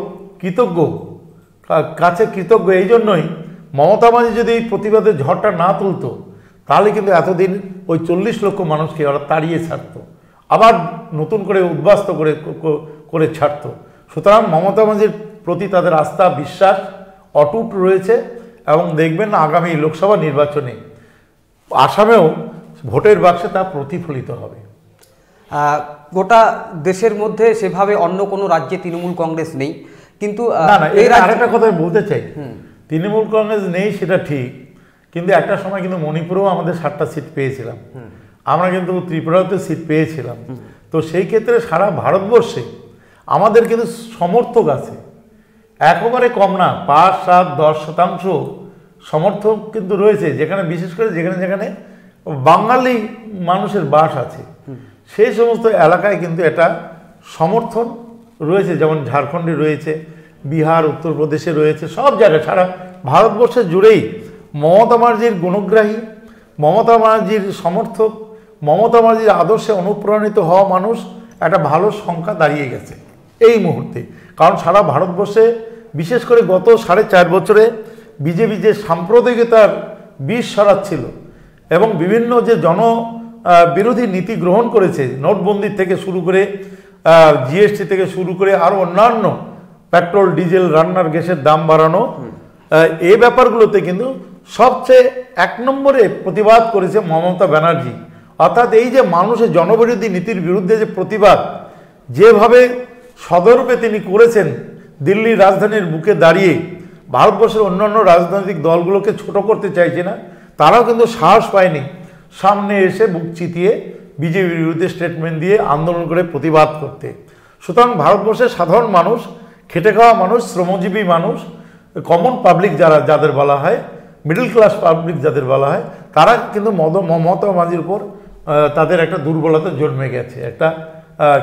কৃতজ্ঞ, কাছে কৃতজ্ঞ। এই জন্যই মমতা ব্যানার্জি যদি এই প্রতিবাদের ঝড়টা না তুলতো, তাহলে কিন্তু এতদিন ওই 40 লক্ষ মানুষকে ওরা তাড়িয়ে ছাড়তো, আবার নতুন করে উদ্বাস্ত করে ছাড়তো। সুতরাং মমতা ব্যানার্জির প্রতি তাদের আস্থা বিশ্বাস অটুট রয়েছে। এবং দেখবেন আগামী লোকসভা নির্বাচনে আসামেও ভোটের বাক্সে তা প্রতিফলিত হবে। গোটা দেশের মধ্যে সেভাবে অন্য কোনো রাজ্যে তৃণমূল কংগ্রেস নেই, কিন্তু না, এর আরেকটা কথা বলতে চাই, তৃণমূল কংগ্রেস নেই সেটা ঠিক, কিন্তু একটা সময় কিন্তু মণিপুরেও আমাদের 7টা সিট পেয়েছিলাম, আমরা কিন্তু ত্রিপুরাতেও সিট পেয়েছিলাম। তো সেই ক্ষেত্রে সারা ভারতবর্ষে আমাদের কিন্তু সমর্থক আছে, একেবারে কম না, 5, 7, 10% সমর্থক কিন্তু রয়েছে, যেখানে বিশেষ করে যেখানে বাঙালি মানুষের বাস আছে, সেই সমস্ত এলাকায় কিন্তু এটা সমর্থন রয়েছে। যেমন ঝাড়খণ্ডে রয়েছে, বিহার, উত্তরপ্রদেশে রয়েছে, সব জায়গায় সারা ভারতবর্ষে জুড়েই মমতা ব্যানার্জির গুণগ্রাহী, মমতা ব্যানার্জির সমর্থক, মমতা ব্যানার্জির আদর্শে অনুপ্রাণিত হওয়া মানুষ একটা ভালো সংখ্যা দাঁড়িয়ে গেছে এই মুহূর্তে। কারণ সারা ভারতবর্ষে বিশেষ করে গত 4.5 বছরে বিজেপি যে সাম্প্রদায়িকতার বিষ ছড়াচ্ছিল এবং বিভিন্ন যে বিরোধী নীতি গ্রহণ করেছে, নোটবন্দি থেকে শুরু করে জিএসটি থেকে শুরু করে আরও অন্যান্য পেট্রোল, ডিজেল, রান্নার গ্যাসের দাম বাড়ানো, এই ব্যাপারগুলোতে কিন্তু সবচেয়ে 1 নম্বরে প্রতিবাদ করেছে মমতা ব্যানার্জি। অর্থাৎ এই যে মানুষের জনবিরোধী নীতির বিরুদ্ধে যে প্রতিবাদ যেভাবে সদরূপে তিনি করেছেন, দিল্লির রাজধানীর বুকে দাঁড়িয়ে ভারতবর্ষের অন্যান্য রাজনৈতিক দলগুলোকে ছোট করতে চাইছে না, তারাও কিন্তু সাহস পায়নি সামনে এসে বুক চিতিয়ে বিজেপির বিরুদ্ধে স্টেটমেন্ট দিয়ে আন্দোলন করে প্রতিবাদ করতে। সুতরাং ভারতবর্ষের সাধারণ মানুষ, খেটে খাওয়া মানুষ, শ্রমজীবী মানুষ, কমন পাবলিক যাদের বলা হয়, মিডল ক্লাস পাবলিক যাদের বলা হয়, তারা কিন্তু মমতা ব্যানার্জির উপর তাদের একটা দুর্বলতা জন্মে গেছে, একটা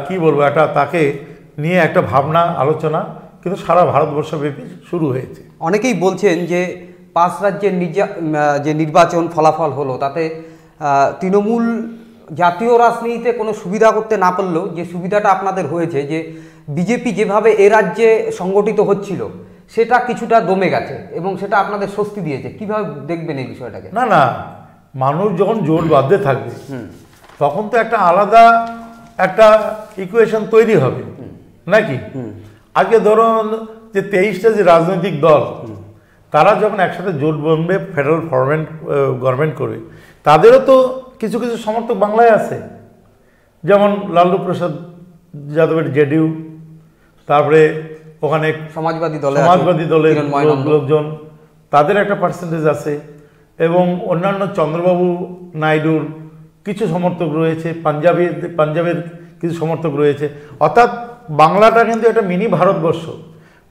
কি বলবো, একটা তাকে নিয়ে একটা ভাবনা আলোচনা কিন্তু সারা ভারতবর্ষব্যাপী শুরু হয়েছে। অনেকেই বলছেন যে 5 রাজ্যের যে নির্বাচন ফলাফল হলো, তাতে তৃণমূল জাতীয় রাজনীতিতে কোনো সুবিধা করতে না পারলেও যে সুবিধাটা আপনাদের হয়েছে, যে বিজেপি যেভাবে এ রাজ্যে সংগঠিত হচ্ছিল সেটা কিছুটা দমে গেছে এবং সেটা আপনাদের স্বস্তি দিয়েছে। কিভাবে দেখবেন এই বিষয়টাকে? না, মানুষ যখন জোট বাঁধতে থাকবে তখন তো একটা আলাদা একটা ইকুয়েশন তৈরি হবে নাকি? আজকে ধরুন যে 23টা যে রাজনৈতিক দল, তারা যখন একসাথে জোট বাঁধবে, ফেডারেল গভর্নমেন্ট করবে, তাদেরও তো কিছু কিছু সমর্থক বাংলায় আছে, যেমন লালু প্রসাদ যাদবের জেডিইউ, তারপরে ওখানে সমাজবাদী দলের লোকজন, তাদের একটা পার্সেন্টেজ আছে, এবং অন্যান্য চন্দ্রবাবু নাইডুর কিছু সমর্থক রয়েছে, পাঞ্জাবের কিছু সমর্থক রয়েছে। অর্থাৎ বাংলাটা কিন্তু একটা মিনি ভারতবর্ষ।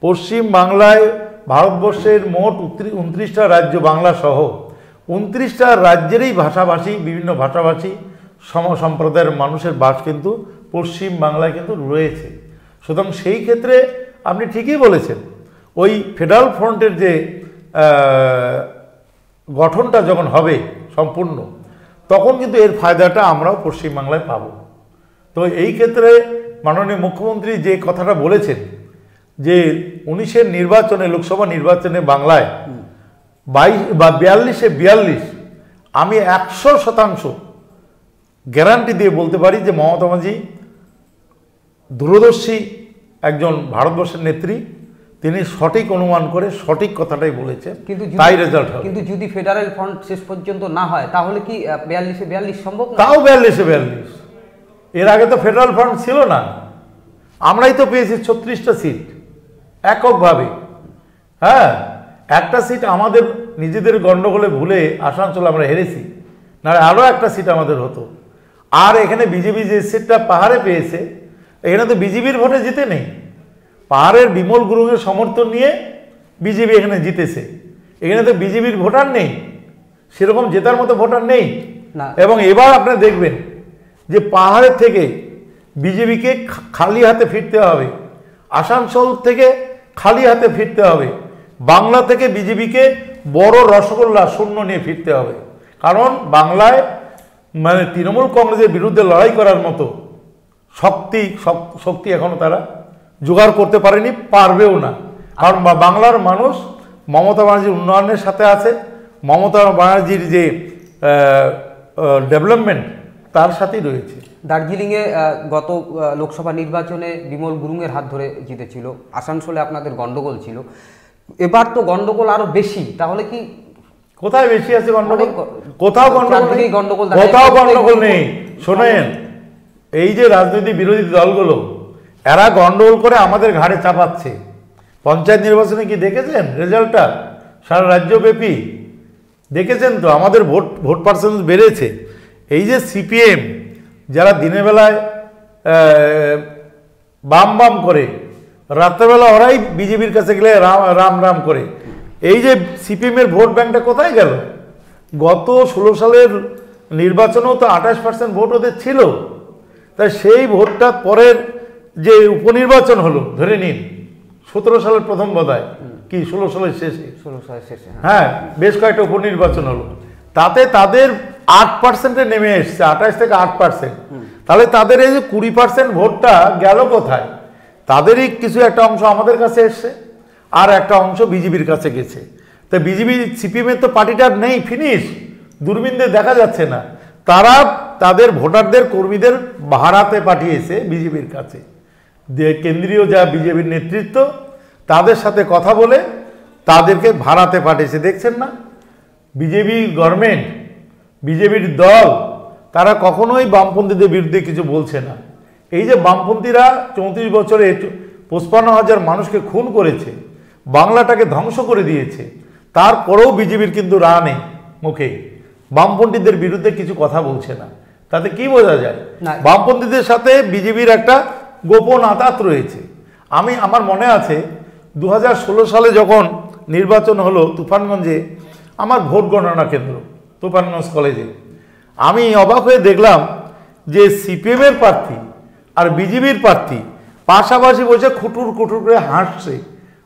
পশ্চিম বাংলায় ভারতবর্ষের মোট 29টা রাজ্য, বাংলা সহ 29টা রাজ্যেরই ভাষাভাষী, বিভিন্ন ভাষাভাষী সম্প্রদায়ের মানুষের বাস কিন্তু পশ্চিম বাংলায় কিন্তু রয়েছে। সুতরাং সেই ক্ষেত্রে আপনি ঠিকই বলেছেন, ওই ফেডারেল ফ্রন্টের যে গঠনটা যখন হবে সম্পূর্ণ, তখন কিন্তু এর ফায়দাটা আমরাও পশ্চিমবাংলায় পাব। তো এই ক্ষেত্রে মাননীয় মুখ্যমন্ত্রী যে কথাটা বলেছেন যে 19-এর নির্বাচনে, লোকসভা নির্বাচনে বাংলায় 42 আমি 100% গ্যারান্টি দিয়ে বলতে পারি যে মমতা ব্যানার্জি দূরদর্শী একজন ভারতবর্ষের নেত্রী, তিনি সঠিক অনুমান করে সঠিক কথাটাই বলেছেন, তাই রেজাল্ট হবে। কিন্তু যদি ফেডারেল ফ্রন্ট শেষ পর্যন্ত না হয়, তাহলে কি 42-এ 42 সম্ভব? তাও 42-এ 42। এর আগে তো ফেডারেল ফ্রন্ট ছিল না, আমরাই তো পেয়েছি 36টা সিট এককভাবে। হ্যাঁ, একটা সিট আমাদের নিজেদের গণ্ডগোলে ভুলে আসানসোল আমরা হেরেছি, নাহলে আরও একটা সিট আমাদের হতো। আর এখানে বিজেপি যে সিটটা পাহাড়ে পেয়েছে, এখানে তো বিজেপির ভোটে জিতে নেই, পাহাড়ের বিমল গুরুংয়ের সমর্থন নিয়ে বিজেপি এখানে জিতেছে। এখানে তো বিজেপির ভোটার নেই, সেরকম জেতার মতো ভোটার নেই। এবং এবার আপনারা দেখবেন যে পাহাড়ের থেকে বিজেপিকে খালি হাতে ফিরতে হবে, আসানসোল থেকে খালি হাতে ফিরতে হবে, বাংলা থেকে বিজেপিকে বড় রসগোল্লা শূন্য নিয়ে ফিরতে হবে। কারণ বাংলায় মানে তৃণমূল কংগ্রেসের বিরুদ্ধে লড়াই করার মতো শক্তি এখনো তারা জোগাড় করতে পারেনি, পারবেও না। কারণ বাংলার মানুষ মমতা ব্যানার্জির উন্নয়নের সাথে আছে, মমতা ব্যানার্জির যে ডেভেলপমেন্ট তার সাথেই রয়েছে। দার্জিলিংয়ে গত লোকসভা নির্বাচনে বিমল গুরুংয়ের হাত ধরে জিতেছিল, আসানসোলে আপনাদের গন্ডগোল ছিল, এবার তো গন্ডগোল আরো বেশি। তাহলে কি কোথায় বেশি আছে গন্ডগোল? কোথাও গন্ডগোল নেই। শোনেন, এই যে রাজনৈতিক বিরোধী দলগুলো এরা গন্ডগোল করে আমাদের ঘাড়ে চাপাচ্ছে। পঞ্চায়েত নির্বাচনে কি দেখেছেন রেজাল্টটা? সারা রাজ্যব্যাপী দেখেছেন তো, আমাদের ভোট পার্সেন্টেজ বেড়েছে। এই যে সিপিএম যারা দিনের বেলায় বাম বাম করে, রাত্রেবেলা ওরাই বিজেপির কাছে গেলে রাম রাম করে, এই যে সিপিএমের ভোট ব্যাংকটা কোথায় গেল? গত 16 সালের নির্বাচনেও তো 28% ভোট ওদের ছিল। তাই সেই ভোটটা পরের যে উপনির্বাচন হলো, ধরে নিন 17 সালের প্রথম বোধহয় কি 16 সালের শেষে, হ্যাঁ বেশ কয়েকটা উপনির্বাচন হলো, তাতে তাদের 8%-এ নেমে এসছে, 28 থেকে 8%। তাহলে তাদের এই যে 20% ভোটটা গেল কোথায়? তাদেরই কিছু একটা অংশ আমাদের কাছে এসছে, আর একটা অংশ বিজেপির কাছে গেছে। তো বিজেপি সিপিএমের তো পার্টিটা নেই, ফিনিশ, দূরবীনদের দেখা যাচ্ছে না। তারা তাদের ভোটারদের কর্মীদের ভাড়াতে পাঠিয়েছে বিজেপির কাছে, কেন্দ্রীয় যা বিজেপির নেতৃত্ব তাদের সাথে কথা বলে তাদেরকে ভাড়াতে পাঠিয়েছে। দেখছেন না, বিজেপি গভর্নমেন্ট, বিজেপির দল তারা কখনোই বামপন্থীদের বিরুদ্ধে কিছু বলছে না। এই যে বামপন্থীরা 34 বছরে 55,000 মানুষকে খুন করেছে, বাংলাটাকে ধ্বংস করে দিয়েছে, তারপরেও বিজেপির কিন্তু রা নেই মুখে, বামপন্থীদের বিরুদ্ধে কিছু কথা বলছে না। তাতে কি বোঝা যায়? বামপন্থীদের সাথে বিজেপির একটা গোপন আঁতাত রয়েছে। আমার মনে আছে 2016 সালে যখন নির্বাচন হলো তুফানগঞ্জে, আমার ভোট গণনা কেন্দ্র তুফানগঞ্জ কলেজে, আমি অবাক হয়ে দেখলাম যে সিপিএমের প্রার্থী আর বিজেপির প্রার্থী পাশাপাশি বসে খুটুর খুটুর করে হাসছে,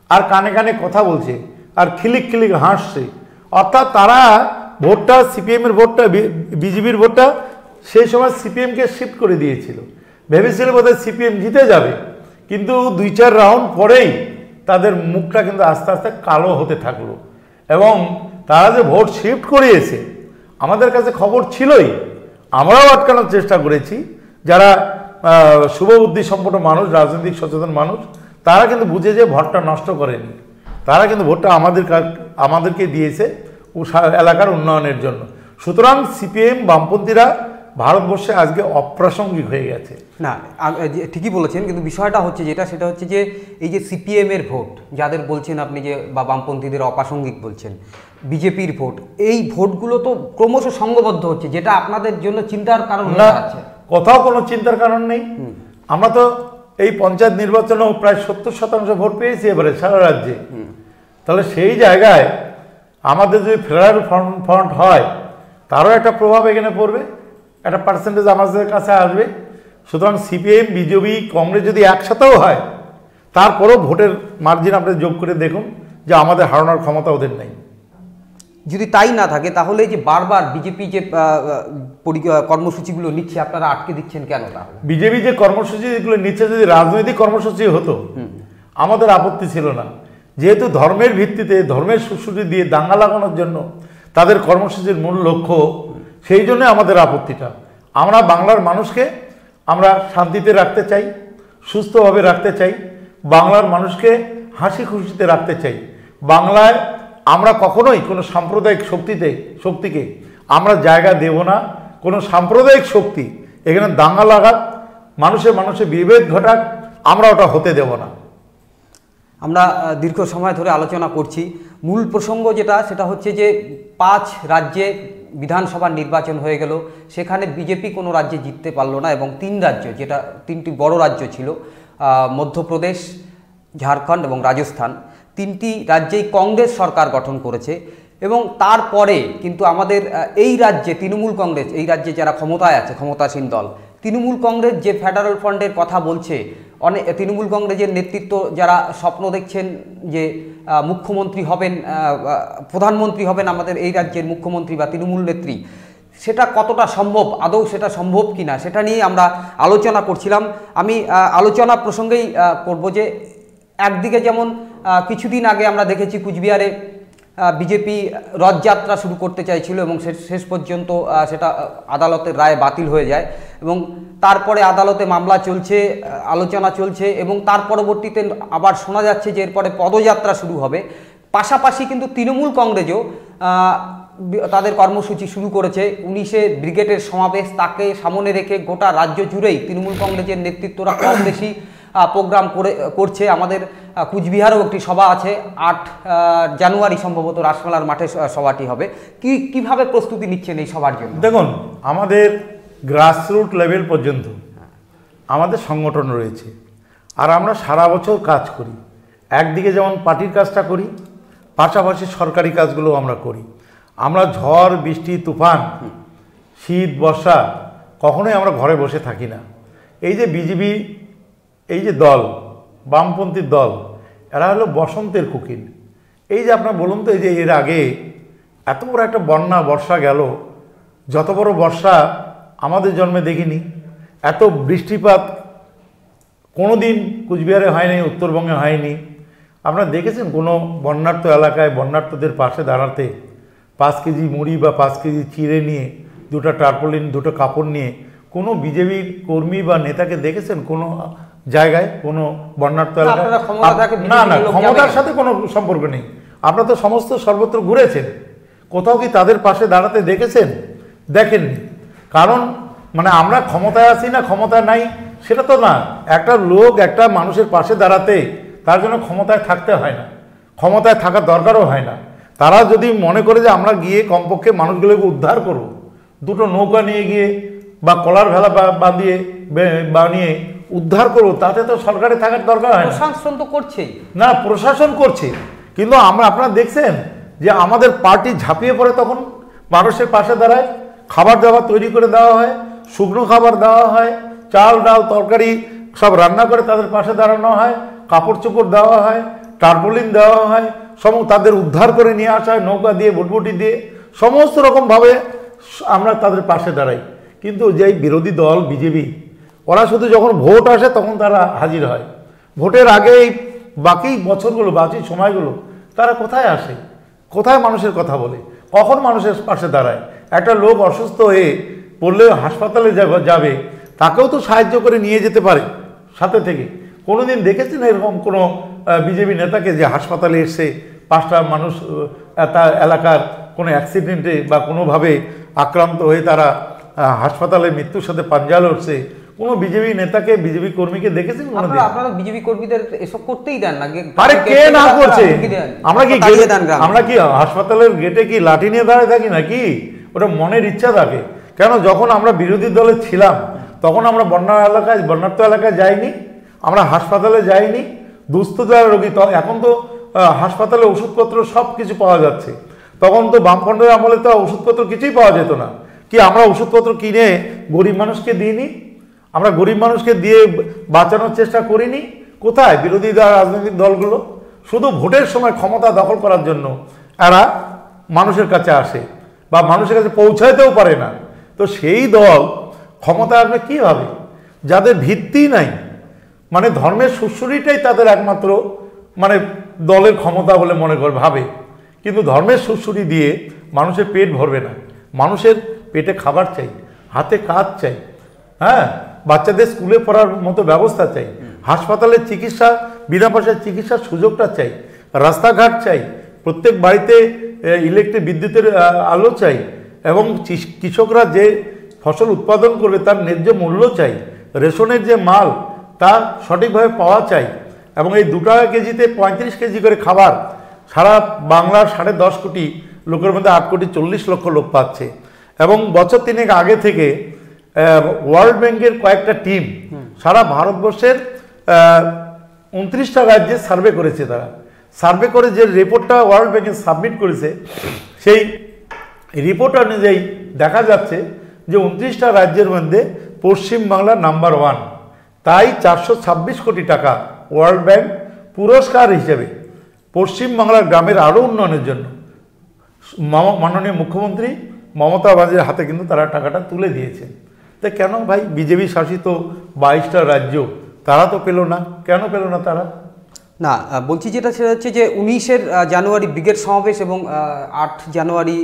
আর কানে কানে কথা বলছে, আর খিলিক খিলিক হাসছে। অর্থাৎ তারা ভোটটা, সিপিএমের ভোটটা, বিজেপির ভোটটা সেই সময় সিপিএমকে শিফট করে দিয়েছিল। ভেবেছিল বোধহয় সিপিএম জিতে যাবে, কিন্তু 2-4 রাউন্ড পরেই তাদের মুখটা কিন্তু আস্তে আস্তে কালো হতে থাকলো। এবং তারা যে ভোট শিফট করিয়েছে, আমাদের কাছে খবর ছিলই, আমরাও আটকানোর চেষ্টা করেছি। যারা শুভবুদ্ধি সম্পন্ন মানুষ, রাজনৈতিক সচেতন মানুষ, তারা কিন্তু বুঝে যে ভোটটা নষ্ট করেনি, তারা কিন্তু ভোটটা আমাদেরকে দিয়েছে এলাকার উন্নয়নের জন্য। সুতরাং সিপিএম বামপন্থীরা ভারতবর্ষে আজকে অপ্রাসঙ্গিক হয়ে গেছে। না, ঠিকই বলেছেন, কিন্তু বিষয়টা হচ্ছে সেটা হচ্ছে যে এই যে সিপিএমের ভোট যাদের বলছেন আপনি, যে বা বামপন্থীদের অপ্রাসঙ্গিক বলছেন, বিজেপির ভোট, এই ভোটগুলো তো ক্রমশ সংঘবদ্ধ হচ্ছে, যেটা আপনাদের জন্য চিন্তার কারণ হয়ে যাচ্ছে। কোথাও কোনো চিন্তার কারণ নেই। আমরা তো এই পঞ্চায়েত নির্বাচনেও প্রায় 70% ভোট পেয়েছি এবারে সারা রাজ্যে। তাহলে সেই জায়গায় আমাদের যদি ফেডারেল ফ্রন্ট হয়, তারও একটা প্রভাব এখানে পড়বে, একটা পার্সেন্টেজ আমাদের কাছে আসবে। সুতরাং সিপিএম, বিজেপি, কংগ্রেস যদি একসাথেও হয়, তারপরেও ভোটের মার্জিন আপনি যোগ করে দেখুন যে আমাদের হারানোর ক্ষমতা ওদের নেই। যদি তাই না থাকে, তাহলে যে বারবার বিজেপি যে কর্মসূচিগুলো নিচ্ছে, আপনারা আটকে দিচ্ছেন কেন? তাহলে বিজেপি যে কর্মসূচিগুলো নিচ্ছে যদি রাজনৈতিক কর্মসূচি হতো, আমাদের আপত্তি ছিল না। যেহেতু ধর্মের ভিত্তিতে, ধর্মের সুশ্রুতি দিয়ে দাঙ্গা লাগানোর জন্য তাদের কর্মসূচির মূল লক্ষ্য, সেই জন্য আমাদের আপত্তিটা। আমরা বাংলার মানুষকে আমরা শান্তিতে রাখতে চাই, সুস্থভাবে রাখতে চাই, বাংলার মানুষকে হাসি খুশিতে রাখতে চাই। বাংলায় আমরা কখনোই কোনো সাম্প্রদায়িক শক্তিকে আমরা জায়গা দেব না। কোনো সাম্প্রদায়িক শক্তি এখানে দাঙ্গা লাগাক, মানুষে বিভেদ ঘটাক, আমরা ওটা হতে দেব না। আমরা দীর্ঘ সময় ধরে আলোচনা করছি, মূল প্রসঙ্গ সেটা হচ্ছে যে 5 রাজ্যে বিধানসভার নির্বাচন হয়ে গেল, সেখানে বিজেপি কোনো রাজ্যে জিততে পারলো না এবং 3 রাজ্য, যেটা 3টি বড় রাজ্য ছিল, মধ্যপ্রদেশ, ঝাড়খণ্ড এবং রাজস্থান, 3টি রাজ্যেই কংগ্রেস সরকার গঠন করেছে। এবং তারপরে কিন্তু আমাদের এই রাজ্যে তৃণমূল কংগ্রেস, এই রাজ্যে যারা ক্ষমতায় আছে, ক্ষমতাসীন দল তৃণমূল কংগ্রেস, যে ফেডারেল ফ্রন্টের কথা বলছে, অনেক তৃণমূল কংগ্রেসের নেতৃত্ব যারা স্বপ্ন দেখছেন যে মুখ্যমন্ত্রী হবেন, প্রধানমন্ত্রী হবেন আমাদের এই রাজ্যের মুখ্যমন্ত্রী বা তৃণমূল নেত্রী, সেটা কতটা সম্ভব, আদৌ সেটা সম্ভব কিনা, সেটা নিয়ে আমরা আলোচনা করছিলাম। আমি আলোচনা প্রসঙ্গেই করব যে একদিকে যেমন কিছুদিন আগে আমরা দেখেছি কুচবিহারে বিজেপি রথযাত্রা শুরু করতে চাইছিল এবং শেষ পর্যন্ত সেটা আদালতের রায়ে বাতিল হয়ে যায় এবং তারপরে আদালতে মামলা চলছে, আলোচনা চলছে এবং তার পরবর্তীতে আবার শোনা যাচ্ছে যে এরপরে পদযাত্রা শুরু হবে। পাশাপাশি কিন্তু তৃণমূল কংগ্রেসও তাদের কর্মসূচি শুরু করেছে। 19শে ব্রিগেডের সমাবেশ, তাকে সামনে রেখে গোটা রাজ্য জুড়েই তৃণমূল কংগ্রেসের নেতৃত্বরা কম বেশি প্রোগ্রাম করছে। আমাদের কুচবিহারেও একটি সভা আছে, 8 জানুয়ারি সম্ভবত রাসমেলার মাঠে সভাটি হবে। কিভাবে প্রস্তুতি নিচ্ছেন এই সভার জন্য? দেখুন, আমাদের গ্রাসরুট লেভেল পর্যন্ত আমাদের সংগঠন রয়েছে আর আমরা সারা বছর কাজ করি। একদিকে যেমন পার্টির কাজটা করি, পাশাপাশি সরকারি কাজগুলো আমরা করি। আমরা ঝড় বৃষ্টি তুফান শীত বর্ষা কখনোই আমরা ঘরে বসে থাকি না। এই যে বিজেপি, এই যে দল, বামপন্থীর দল, এরা হলো বসন্তের কোকিল। এই যে আপনার বলুন তো, এই যে এর আগে এত বড় একটা বন্যা বর্ষা গেল, যত বড় বর্ষা আমাদের জন্মে দেখিনি। এত বৃষ্টিপাত কোনো দিন কুচবিহারে হয়নি, উত্তরবঙ্গে হয়নি। আপনারা দেখেছেন কোনো বন্যার্ত এলাকায় বন্যার্তদের পাশে দাঁড়াতে 5 কেজি মুড়ি বা 5 কেজি চিড়ে নিয়ে, 2টা টার্পলিন, 2টো কাপড় নিয়ে কোনো বিজেপির কর্মী বা নেতাকে দেখেছেন কোনো জায়গায়, কোনো বন্যার্ত এলাকায়? না না, ক্ষমতার সাথে কোনো সম্পর্ক নেই। আপনারা তো সমস্ত সর্বত্র ঘুরেছেন, কোথাও কি তাদের পাশে দাঁড়াতে দেখেছেন? দেখেননি। কারণ মানে আমরা ক্ষমতায় আছি না ক্ষমতা নাই সেটা তো না। একটা লোক একটা মানুষের পাশে দাঁড়াতে তার জন্য ক্ষমতায় থাকতে হয় না, ক্ষমতায় থাকার দরকারও হয় না। তারা যদি মনে করে যে আমরা গিয়ে কমপক্ষে মানুষগুলোকে উদ্ধার করব, 2টো নৌকা নিয়ে গিয়ে বা কলার ভেলা বানিয়ে উদ্ধার করবো, তাতে তো সরকারে থাকার দরকার হয় না। প্রশাসন তো করছেই না, প্রশাসন করছে, কিন্তু আপনারা দেখছেন যে আমাদের পার্টি ঝাঁপিয়ে পড়ে তখন মানুষের পাশে দাঁড়ায়, খাবার দাবার তৈরি করে দেওয়া হয়, শুকনো খাবার দেওয়া হয়, চাল ডাল তরকারি সব রান্না করে তাদের পাশে দাঁড়ানো হয়, কাপড় চোপড় দেওয়া হয়, টার্পলিন দেওয়া হয়, তাদের উদ্ধার করে নিয়ে আসা হয় নৌকা দিয়ে, বুটবুটি দিয়ে, সমস্ত রকমভাবে আমরা তাদের পাশে দাঁড়াই। কিন্তু যেই বিরোধী দল বিজেপি, ওরা শুধু যখন ভোট আসে তখন তারা হাজির হয়। ভোটের আগেই বাকি বছরগুলো, বাকি সময়গুলো তারা কোথায় আসে, কোথায় মানুষের কথা বলে, কখন মানুষের পাশে দাঁড়ায়? একটা লোক অসুস্থ হয়ে পড়লে হাসপাতালে যাবে, তাকেও তো সাহায্য করে নিয়ে যেতে পারে সাথে থেকে। কোনোদিন দেখেছেন এরকম কোনো বিজেপি নেতাকে যে হাসপাতালে এসে 5টা মানুষ তার এলাকার কোনো অ্যাক্সিডেন্টে বা কোনোভাবে আক্রান্ত হয়ে তারা হাসপাতালে মৃত্যুর সাথে পাঞ্জা লড়ছে? কোনো বিজেপি নেতাকে, বিজেপি কর্মীকে দেখেছেন কোনোদিন? আপনারা বিজেপি কর্মীদের এসব করতেই দেন না? আরে কে না করছে? আমরা কি হাসপাতালের গেটে কি লাঠি নিয়ে দাঁড়িয়ে থাকি নাকি? ওটা মনের ইচ্ছা থাকে। কেন, যখন আমরা বিরোধী দলে ছিলাম তখন আমরা বন্যার্ত এলাকায় যাইনি, আমরা হাসপাতালে যাইনি, দুস্থ যারা রোগী। এখন তো হাসপাতালে ওষুধপত্র সব কিছু পাওয়া যাচ্ছে। তখন তো বামফ্রন্টের আমলে তো ওষুধপত্র কিছুই পাওয়া যেত না। কি আমরা ওষুধপত্র কিনে গরিব মানুষকে দিইনি? আমরা গরিব মানুষকে দিয়ে বাঁচানোর চেষ্টা করিনি? কোথায় বিরোধী রাজনৈতিক দলগুলো? শুধু ভোটের সময় ক্ষমতা দখল করার জন্য এরা মানুষের কাছে আসে বা মানুষের কাছে পৌঁছাইতেও পারে না। তো সেই দল ক্ষমতা আসবে কীভাবে? যাদের ভিত্তি নাই, মানে ধর্মের সুশ্রুরিটাই তাদের একমাত্র মানে দলের ক্ষমতা বলে মনে করে ভাবে। কিন্তু ধর্মের সুশ্রুরি দিয়ে মানুষের পেট ভরবে না। মানুষের পেটে খাবার চাই, হাতে কাজ চাই, হ্যাঁ, বাচ্চাদের স্কুলে পড়ার মতো ব্যবস্থা চাই, হাসপাতালের চিকিৎসা, বিনা পয়সার চিকিৎসার সুযোগটা চাই, রাস্তাঘাট চাই, প্রত্যেক বাড়িতে ইলেকট্রিক বিদ্যুতের আলো চাই, এবং কৃষকরা যে ফসল উৎপাদন করবে তার ন্যায্য মূল্য চাই, রেশনের যে মাল তা সঠিকভাবে পাওয়া চাই, এবং এই 2 টাকা কেজিতে 35 কেজি করে খাবার সারা বাংলার 10.5 কোটি লোকের মধ্যে 8 কোটি 40 লক্ষ লোক পাচ্ছে। এবং বছর তিনেক আগে থেকে ওয়ার্ল্ড ব্যাংকের কয়েকটা টিম সারা ভারতবর্ষের 29টা রাজ্যে সার্ভে করেছে। তারা সার্ভে করে যে রিপোর্টটা ওয়ার্ল্ড ব্যাংকে সাবমিট করেছে, সেই রিপোর্ট অনুযায়ী দেখা যাচ্ছে যে 29টা রাজ্যের মধ্যে পশ্চিমবাংলা নাম্বার 1। তাই 426 কোটি টাকা ওয়ার্ল্ড ব্যাংক পুরস্কার হিসেবে পশ্চিমবাংলার গ্রামের আরও উন্নয়নের জন্য মাননীয় মুখ্যমন্ত্রী মমতা ব্যানার্জির হাতে কিন্তু তারা টাকাটা তুলে দিয়েছেন। তো কেন ভাই বিজেপি শাসিত 22টা রাজ্য তারা তো পেল না, কেন পেল না তারা? না, বলছি যেটা সেটা হচ্ছে যে 19শে জানুয়ারি ব্রিগেড সমাবেশ এবং 8 জানুয়ারি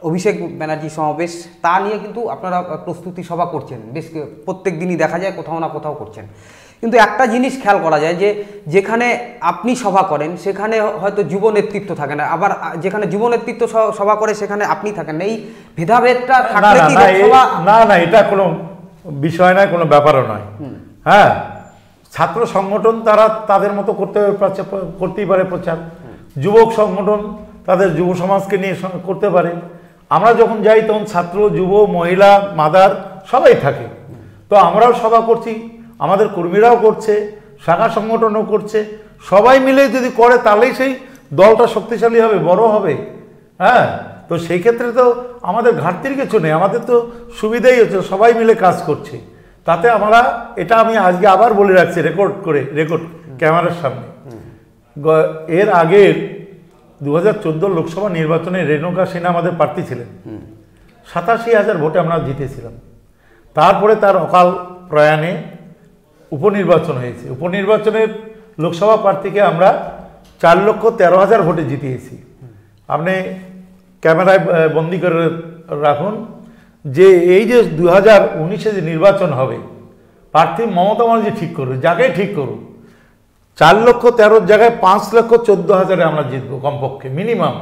অভিষেক ব্যানার্জি সমাবেশ, তা নিয়ে কিন্তু আপনারা প্রস্তুতি সভা করছেন, বেশ প্রত্যেক দিনই দেখা যায় কোথাও না কোথাও করছেন। কিন্তু একটা জিনিস খেয়াল করা যায় যে যেখানে আপনি সভা করেন সেখানে হয়তো যুব নেতৃত্ব থাকে না, আবার যেখানে যুব নেতৃত্ব সভা করে সেখানে আপনি থাকেন না। এই ভেদাভেদটা থাকলে কি না, এটা কোনো বিষয় নয়, কোনো ব্যাপারও নয়। হ্যাঁ, ছাত্র সংগঠন তারা তাদের মতো করতেই পারে প্রচার, যুবক সংগঠন তাদের যুব সমাজকে নিয়ে করতে পারে। আমরা যখন যাই তখন ছাত্র, যুব, মহিলা, মাদার সবাই থাকে। তো আমরাও সভা করছি, আমাদের কর্মীরাও করছে, শাখা সংগঠনও করছে। সবাই মিলে যদি করে তাহলেই সেই দলটা শক্তিশালী হবে, বড় হবে। হ্যাঁ, তো সেই ক্ষেত্রে তো আমাদের ঘাটতির কিছু নেই, আমাদের তো সুবিধাই হচ্ছে, সবাই মিলে কাজ করছে। তাতে আমরা, এটা আমি আজকে আবার বলে রাখছি রেকর্ড ক্যামেরার সামনে, এর আগের 2014 লোকসভা নির্বাচনে রেণুকা সিনহা আমাদের প্রার্থী ছিলেন। 87,000 ভোটে আমরা জিতেছিলাম। তারপরে তার অকাল প্রয়াণে উপনির্বাচন হয়েছে। উপনির্বাচনের লোকসভা প্রার্থীকে আমরা 4,13,000 ভোটে জিতিয়েছি। আপনি ক্যামেরায় বন্দি করে রাখুন যে এই যে 2019-এ যে নির্বাচন হবে, প্রার্থী মমতা ব্যানার্জি ঠিক করবে, যাকেই ঠিক করুক, 4,13,000 জায়গায় 5,14,000-এ আমরা জিতবো কমপক্ষে, মিনিমাম।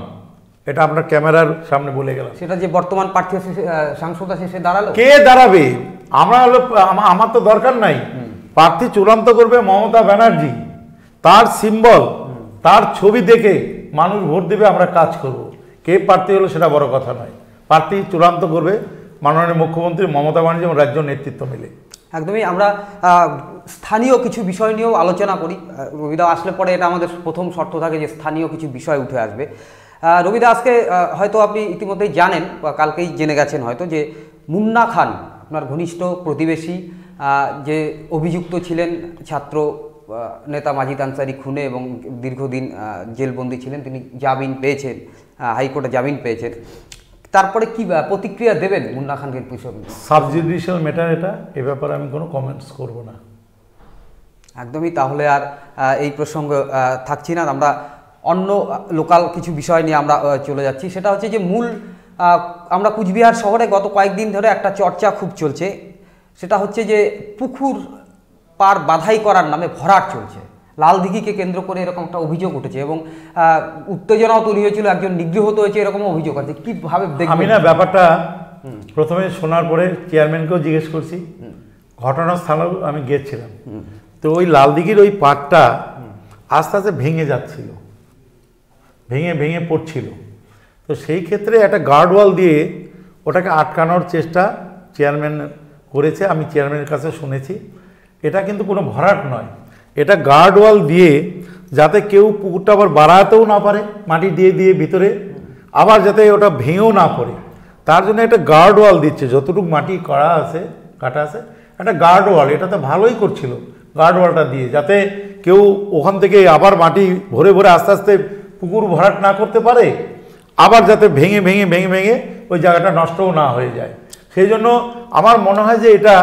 এটা আপনার ক্যামেরার সামনে বলে গেলাম। সেটা যে বর্তমান প্রার্থী সাংসদ আছে সে দাঁড়ালো, কে দাঁড়াবে আমরা হলো, আমার তো দরকার নাই। প্রার্থী চূড়ান্ত করবে মমতা ব্যানার্জি, তার সিম্বল, তার ছবি দেখে মানুষ ভোট দেবে, আমরা কাজ করব। কে প্রার্থী হলো সেটা বড় কথা নয়, প্রার্থী চূড়ান্ত করবে মাননীয় মুখ্যমন্ত্রী মমতা ব্যানার্জি এবং রাজ্য নেতৃত্ব মিলে। একদমই। আমরা স্থানীয় কিছু বিষয় নিয়েও আলোচনা করি। রবিদা আসলে পরে এটা আমাদের প্রথম শর্ত থাকে যে স্থানীয় কিছু বিষয় উঠে আসবে। রবিদা, আজকে হয়তো আপনি ইতিমধ্যেই জানেন বা কালকেই জেনে গেছেন হয়তো যে মুন্না খান, আপনার ঘনিষ্ঠ প্রতিবেশী, যে অভিযুক্ত ছিলেন ছাত্র নেতা মাজিদ আনসারি খুনে এবং দীর্ঘদিন জেলবন্দি ছিলেন, তিনি জামিন পেয়েছেন, হাইকোর্টে জামিন পেয়েছেন। তারপরে কি প্রতিক্রিয়া দেবেন মুন্না খানকে বিষয়ে? সাবজুডিশিয়াল ম্যাটার এটা, এ ব্যাপারে আমি কোনো কমেন্টস করব না। একদমই। তাহলে আর এই প্রসঙ্গ থাকছি না, আমরা অন্য লোকাল কিছু বিষয় নিয়ে আমরা চলে যাচ্ছি। সেটা হচ্ছে যে আমরা কুচবিহার শহরে গত কয়েকদিন ধরে একটা চর্চা খুব চলছে, সেটা হচ্ছে যে পুকুর পার বাধাই করার নামে ভরাট চলছে। লাল দিঘিকে কেন্দ্র করে এরকম একটা অভিযোগ উঠেছে এবং উত্তেজনাও তৈরি হয়েছিল, একজন নিগৃহীত হয়েছে, এরকম অভিযোগ আছে। কীভাবে দেখবেন? আমি না ব্যাপারটা প্রথমে শোনার পরে চেয়ারম্যানকেও জিজ্ঞেস করছি, ঘটনাস্থলেও আমি গিয়েছিলাম। তো ওই লাল দিঘির ওই পাড়টা আস্তে আস্তে ভেঙে যাচ্ছিল, ভেঙে পড়ছিল। তো সেই ক্ষেত্রে একটা গার্ডওয়াল দিয়ে ওটাকে আটকানোর চেষ্টা চেয়ারম্যান করেছে, আমি চেয়ারম্যানের কাছে শুনেছি। এটা কিন্তু কোনো ভরাট নয়, এটা গার্ডওয়াল দিয়ে যাতে কেউ পুকুরটা আবার বাড়াতেও না পারে, মাটি দিয়ে ভিতরে, আবার যাতে ওটা ভেঙেও না পড়ে, তার জন্য একটা গার্ডওয়াল দিচ্ছে। যতটুকু মাটি কাটা আছে একটা গার্ডওয়াল, এটা তো ভালোই করছিল গার্ডওয়ালটা দিয়ে, যাতে কেউ ওখান থেকে আবার মাটি ভরে আস্তে আস্তে পুকুর ভরাট না করতে পারে, আবার যাতে ভেঙে ওই জায়গাটা নষ্টও না হয়ে যায়। সেই জন্য আমার মনে হয় যে এটা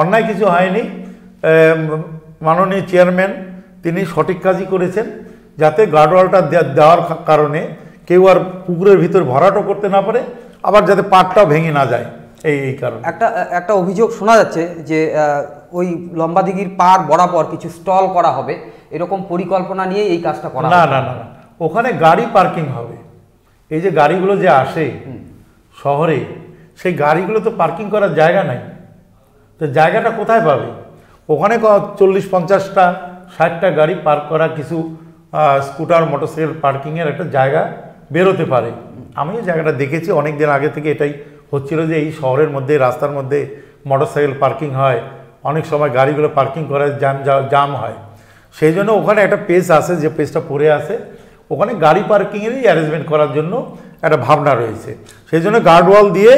অন্যায় কিছু হয়নি। মাননীয় চেয়ারম্যান তিনি সঠিক কাজই করেছেন, যাতে গার্ডওয়ালটা দেওয়ার কারণে কেউ আর পুকুরের ভিতর ভরাটও করতে না পারে, আবার যাতে পাড়টাও ভেঙে না যায়, এই কারণে। একটা অভিযোগ শোনা যাচ্ছে যে ওই লম্বা দিঘির পাড় বরাবর কিছু স্টল করা হবে, এরকম পরিকল্পনা নিয়ে এই কাজটা করা। না, ওখানে গাড়ি পার্কিং হবে। এই যে গাড়িগুলো যে আসে শহরে, সেই গাড়িগুলো তো পার্কিং করার জায়গা নাই, তো জায়গাটা কোথায় পাবে? ওখানে 40-50টা 60টা গাড়ি পার্ক করা, কিছু স্কুটার মোটরসাইকেল পার্কিংয়ের একটা জায়গা বেরোতে পারে। আমি এই জায়গাটা দেখেছি অনেক দিন আগে থেকে, এটাই হচ্ছিল যে এই শহরের মধ্যে রাস্তার মধ্যে মোটরসাইকেল পার্কিং হয়, অনেক সময় গাড়িগুলো পার্কিং করে জাম হয়। সেই জন্য ওখানে একটা পেজ আছে, যে পেজটা পড়ে আছে, ওখানে গাড়ি পার্কিংয়েরই অ্যারেঞ্জমেন্ট করার জন্য একটা ভাবনা রয়েছে। সেই জন্য গার্ডওয়াল দিয়ে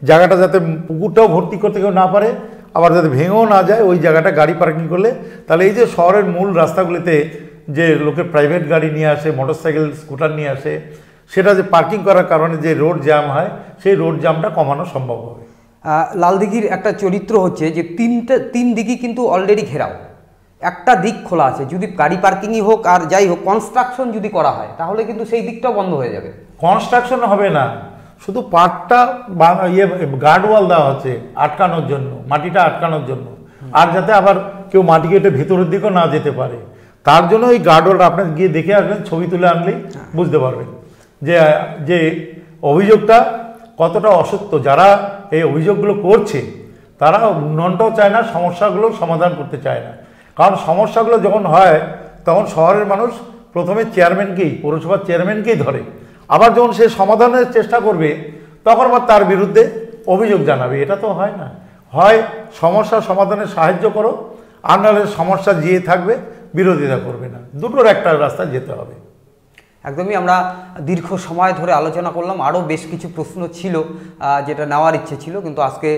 জায়গাটা যাতে পুকুরটাও ভর্তি করতে কেউ না পারে, আবার যাতে ভেঙেও না যায়, ওই জায়গাটা গাড়ি পার্কিং করলে তাহলে এই যে শহরের মূল রাস্তাগুলিতে যে লোকে প্রাইভেট গাড়ি নিয়ে আসে, মোটরসাইকেল স্কুটার নিয়ে আসে, সেটা যে পার্কিং করার কারণে যে রোড জ্যাম হয়, সেই রোড জ্যামটা কমানো সম্ভব হবে। লালদিঘির একটা চরিত্র হচ্ছে যে তিন দিকই কিন্তু অলরেডি ঘেরাও, একটা দিক খোলা আছে। যদি গাড়ি পার্কিংই হোক আর যাই হোক, কনস্ট্রাকশন যদি করা হয় তাহলে কিন্তু সেই দিকটাও বন্ধ হয়ে যাবে। কনস্ট্রাকশন হবে না, শুধু পার্টটা গার্ডওয়াল দেওয়া হচ্ছে আটকানোর জন্য, মাটিটা আটকানোর জন্য, আর যাতে আবার কেউ মাটি কেটে ভেতরের দিকেও না যেতে পারে, তার জন্য এই গার্ডওয়ালটা আপনার গিয়ে দেখে আসবেন, ছবি তুলে আনলেই বুঝতে পারবেন যে অভিযোগটা কতটা অসত্য। যারা এই অভিযোগগুলো করছে তারা উন্নয়নটাও চায় না, সমস্যাগুলো সমাধান করতে চায় না। কারণ সমস্যাগুলো যখন হয় তখন শহরের মানুষ প্রথমে চেয়ারম্যানকেই, পৌরসভার চেয়ারম্যানকেই ধরে, আবার যখন সে সমাধানের চেষ্টা করবে তখন আবার তার বিরুদ্ধে অভিযোগ জানাবে। এটা তো হয় না। হয় সমস্যা সমাধানে সাহায্য করো, আর নাহলে সমস্যা যেয়ে থাকবে, বিরোধিতা করবে না। দুটোর একটা রাস্তা যেতে হবে। একদমই। আমরা দীর্ঘ সময় ধরে আলোচনা করলাম, আরও বেশ কিছু প্রশ্ন ছিল যেটা নেওয়ার ইচ্ছে ছিল, কিন্তু আজকে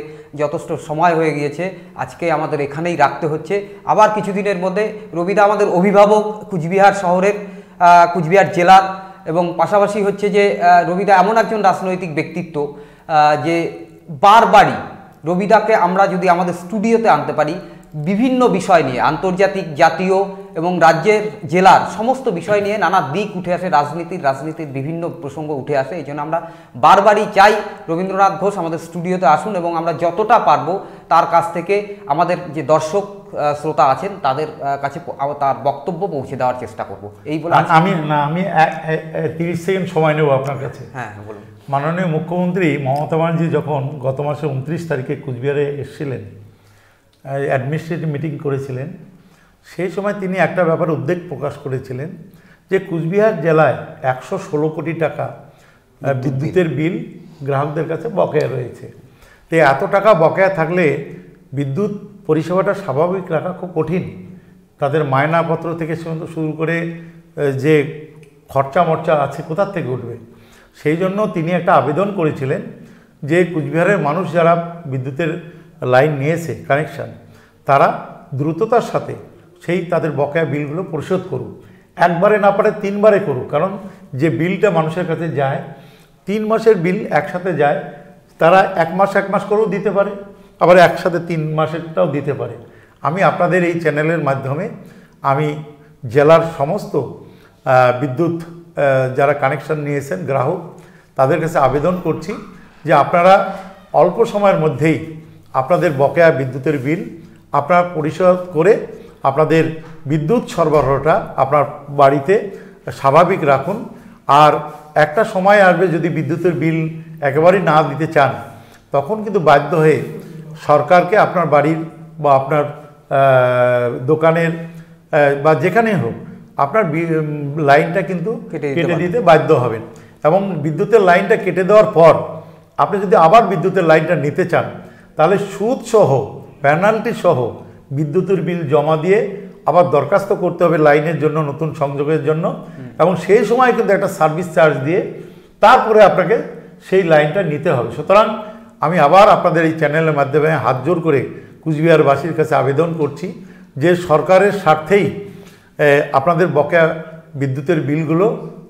যথেষ্ট সময় হয়ে গিয়েছে, আজকে আমাদের এখানেই রাখতে হচ্ছে। আবার কিছুদিনের মধ্যে রবিদা আমাদের অভিভাবক কুচবিহার শহরের, কুচবিহার জেলার, এবং পাশাপাশি হচ্ছে যে রবিদা এমন একজন রাজনৈতিক ব্যক্তিত্ব যে বারবারই রবিদাকে আমরা যদি আমাদের স্টুডিওতে আনতে পারি, বিভিন্ন বিষয় নিয়ে, আন্তর্জাতিক, জাতীয় এবং রাজ্যের, জেলার সমস্ত বিষয় নিয়ে নানা দিক উঠে আসে, রাজনীতির বিভিন্ন প্রসঙ্গ উঠে আসে। এই জন্য আমরা বারবারই চাই রবীন্দ্রনাথ ঘোষ আমাদের স্টুডিওতে আসুন, এবং আমরা যতটা পারবো তার কাছ থেকে আমাদের যে দর্শক শ্রোতা আছেন তাদের কাছে তার বক্তব্য পৌঁছে দেওয়ার চেষ্টা করব। এই বলে আমি 30 সেকেন্ড সময় নেব আপনার কাছে। হ্যাঁ, বলুন। মাননীয় মুখ্যমন্ত্রী মমতা ব্যানার্জি যখন গত মাসে 29 তারিখে কুচবিহারে এসেছিলেন, অ্যাডমিনিস্ট্রেটিভ মিটিং করেছিলেন, সেই সময় তিনি একটা ব্যাপারে উদ্বেগ প্রকাশ করেছিলেন যে কুচবিহার জেলায় 116 কোটি টাকা বিদ্যুতের বিল গ্রাহকদের কাছে বকেয়া রয়েছে। তো এত টাকা বকেয়া থাকলে বিদ্যুৎ পরিষেবাটা স্বাভাবিক রাখা খুব কঠিন। তাদের মায়নাপত্র থেকে শুরু করে যে খরচা মরচা আছে কোথার থেকে উঠবে। সেই জন্য তিনি একটা আবেদন করেছিলেন যে কুচবিহারের মানুষ যারা বিদ্যুতের লাইন নিয়েছে কানেকশান, তারা দ্রুততার সাথে সেই তাদের বকেয়া বিলগুলো পরিশোধ করুক। একবারে না পারে 3 বারে করুক, কারণ যে বিলটা মানুষের কাছে যায়, 3 মাসের বিল একসাথে যায়, তারা 1 মাস করেও দিতে পারে, আবার একসাথে 3 মাসেরটাও দিতে পারে। আমি আপনাদের এই চ্যানেলের মাধ্যমে আমি জেলার সমস্ত বিদ্যুৎ যারা কানেকশান নিয়েছেন গ্রাহক, তাদের কাছে আবেদন করছি যে আপনারা অল্প সময়ের মধ্যেই আপনাদের বকেয়া বিদ্যুতের বিল আপনারা পরিশোধ করে আপনাদের বিদ্যুৎ সরবরাহটা আপনার বাড়িতে স্বাভাবিক রাখুন। আর একটা সময় আসবে যদি বিদ্যুতের বিল একেবারেই না দিতে চান, তখন কিন্তু বাধ্য হয়ে সরকারকে আপনার বাড়ির বা আপনার দোকানের বা যেখানে হোক আপনার লাইনটা কিন্তু কেটে দিতে বাধ্য হবেন। এবং বিদ্যুতের লাইনটা কেটে দেওয়ার পর আপনি যদি আবার বিদ্যুতের লাইনটা নিতে চান, তাহলে সুদ সহ, পেনাল্টি সহ বিদ্যুতের বিল জমা দিয়ে আবার দরখাস্ত করতে হবে লাইনের জন্য, নতুন সংযোগের জন্য, এবং সেই সময় কিন্তু একটা সার্ভিস চার্জ দিয়ে তারপরে আপনাকে সেই লাইনটা নিতে হবে। সুতরাং আমি আবার আপনাদের এই চ্যানেলের মাধ্যমে হাত জোর করে কুচবিহারবাসীর কাছে আবেদন করছি যে সরকারের স্বার্থেই আপনাদের বকেয়া বিদ্যুতের বিলগুলো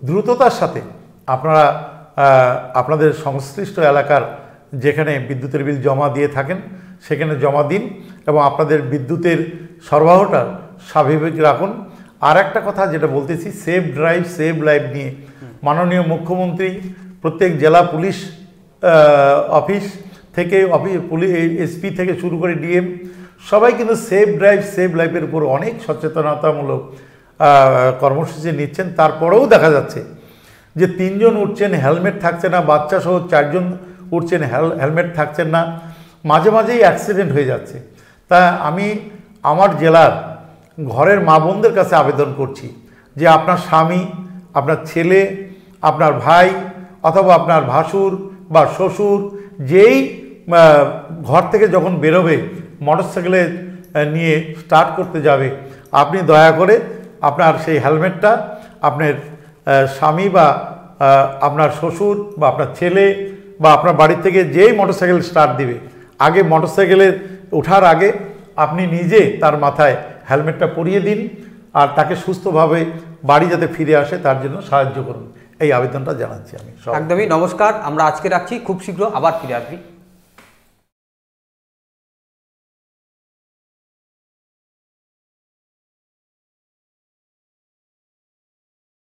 দ্রুততার সাথে আপনারা আপনাদের সংশ্লিষ্ট এলাকার যেখানে বিদ্যুতের বিল জমা দিয়ে থাকেন সেখানে জমা দিন, এবং আপনাদের বিদ্যুতের সরবরাহটা স্বাভাবিক রাখুন। আর একটা কথা যেটা বলতেছি, সেভ ড্রাইভ সেভ লাইফ নিয়ে মাননীয় মুখ্যমন্ত্রী প্রত্যেক জেলা পুলিশ অফিস থেকে এসপি থেকে শুরু করে ডিএম সবাই কিন্তু সেভ ড্রাইভ সেভ লাইফের উপর অনেক সচেতনতামূলক কর্মসূচি নিচ্ছেন। তারপরেও দেখা যাচ্ছে যে 3 জন উঠছেন, হেলমেট থাকছে না, বাচ্চা সহ 4 জন উঠছেন, হেলমেট থাকছেন না, মাঝে মাঝেই অ্যাক্সিডেন্ট হয়ে যাচ্ছে। তা আমি আমার জেলার ঘরের মা বোনদের কাছে আবেদন করছি যে আপনার স্বামী, আপনার ছেলে, আপনার ভাই অথবা আপনার ভাসুর বা শ্বশুর যেই ঘর থেকে যখন বেরোবে মোটরসাইকেলে নিয়ে স্টার্ট করতে যাবে, আপনি দয়া করে আপনার সেই হেলমেটটা আপনার স্বামী বা আপনার শ্বশুর বা আপনার ছেলে বা আপনার বাড়ি থেকে যেই মোটরসাইকেল স্টার্ট দিবে, আগে মোটরসাইকেলের ওঠার আগে আপনি নিজে তার মাথায় হেলমেটটা পরিয়ে দিন আর তাকে সুস্থভাবে বাড়ি যাতে ফিরে আসে তার জন্য সাহায্য করুন। এই আবেদনটা জানাচ্ছি আমি। একদমই। নমস্কার, আমরা আজকে রাখছি, খুব শীঘ্র আবার ফিরে আসবি।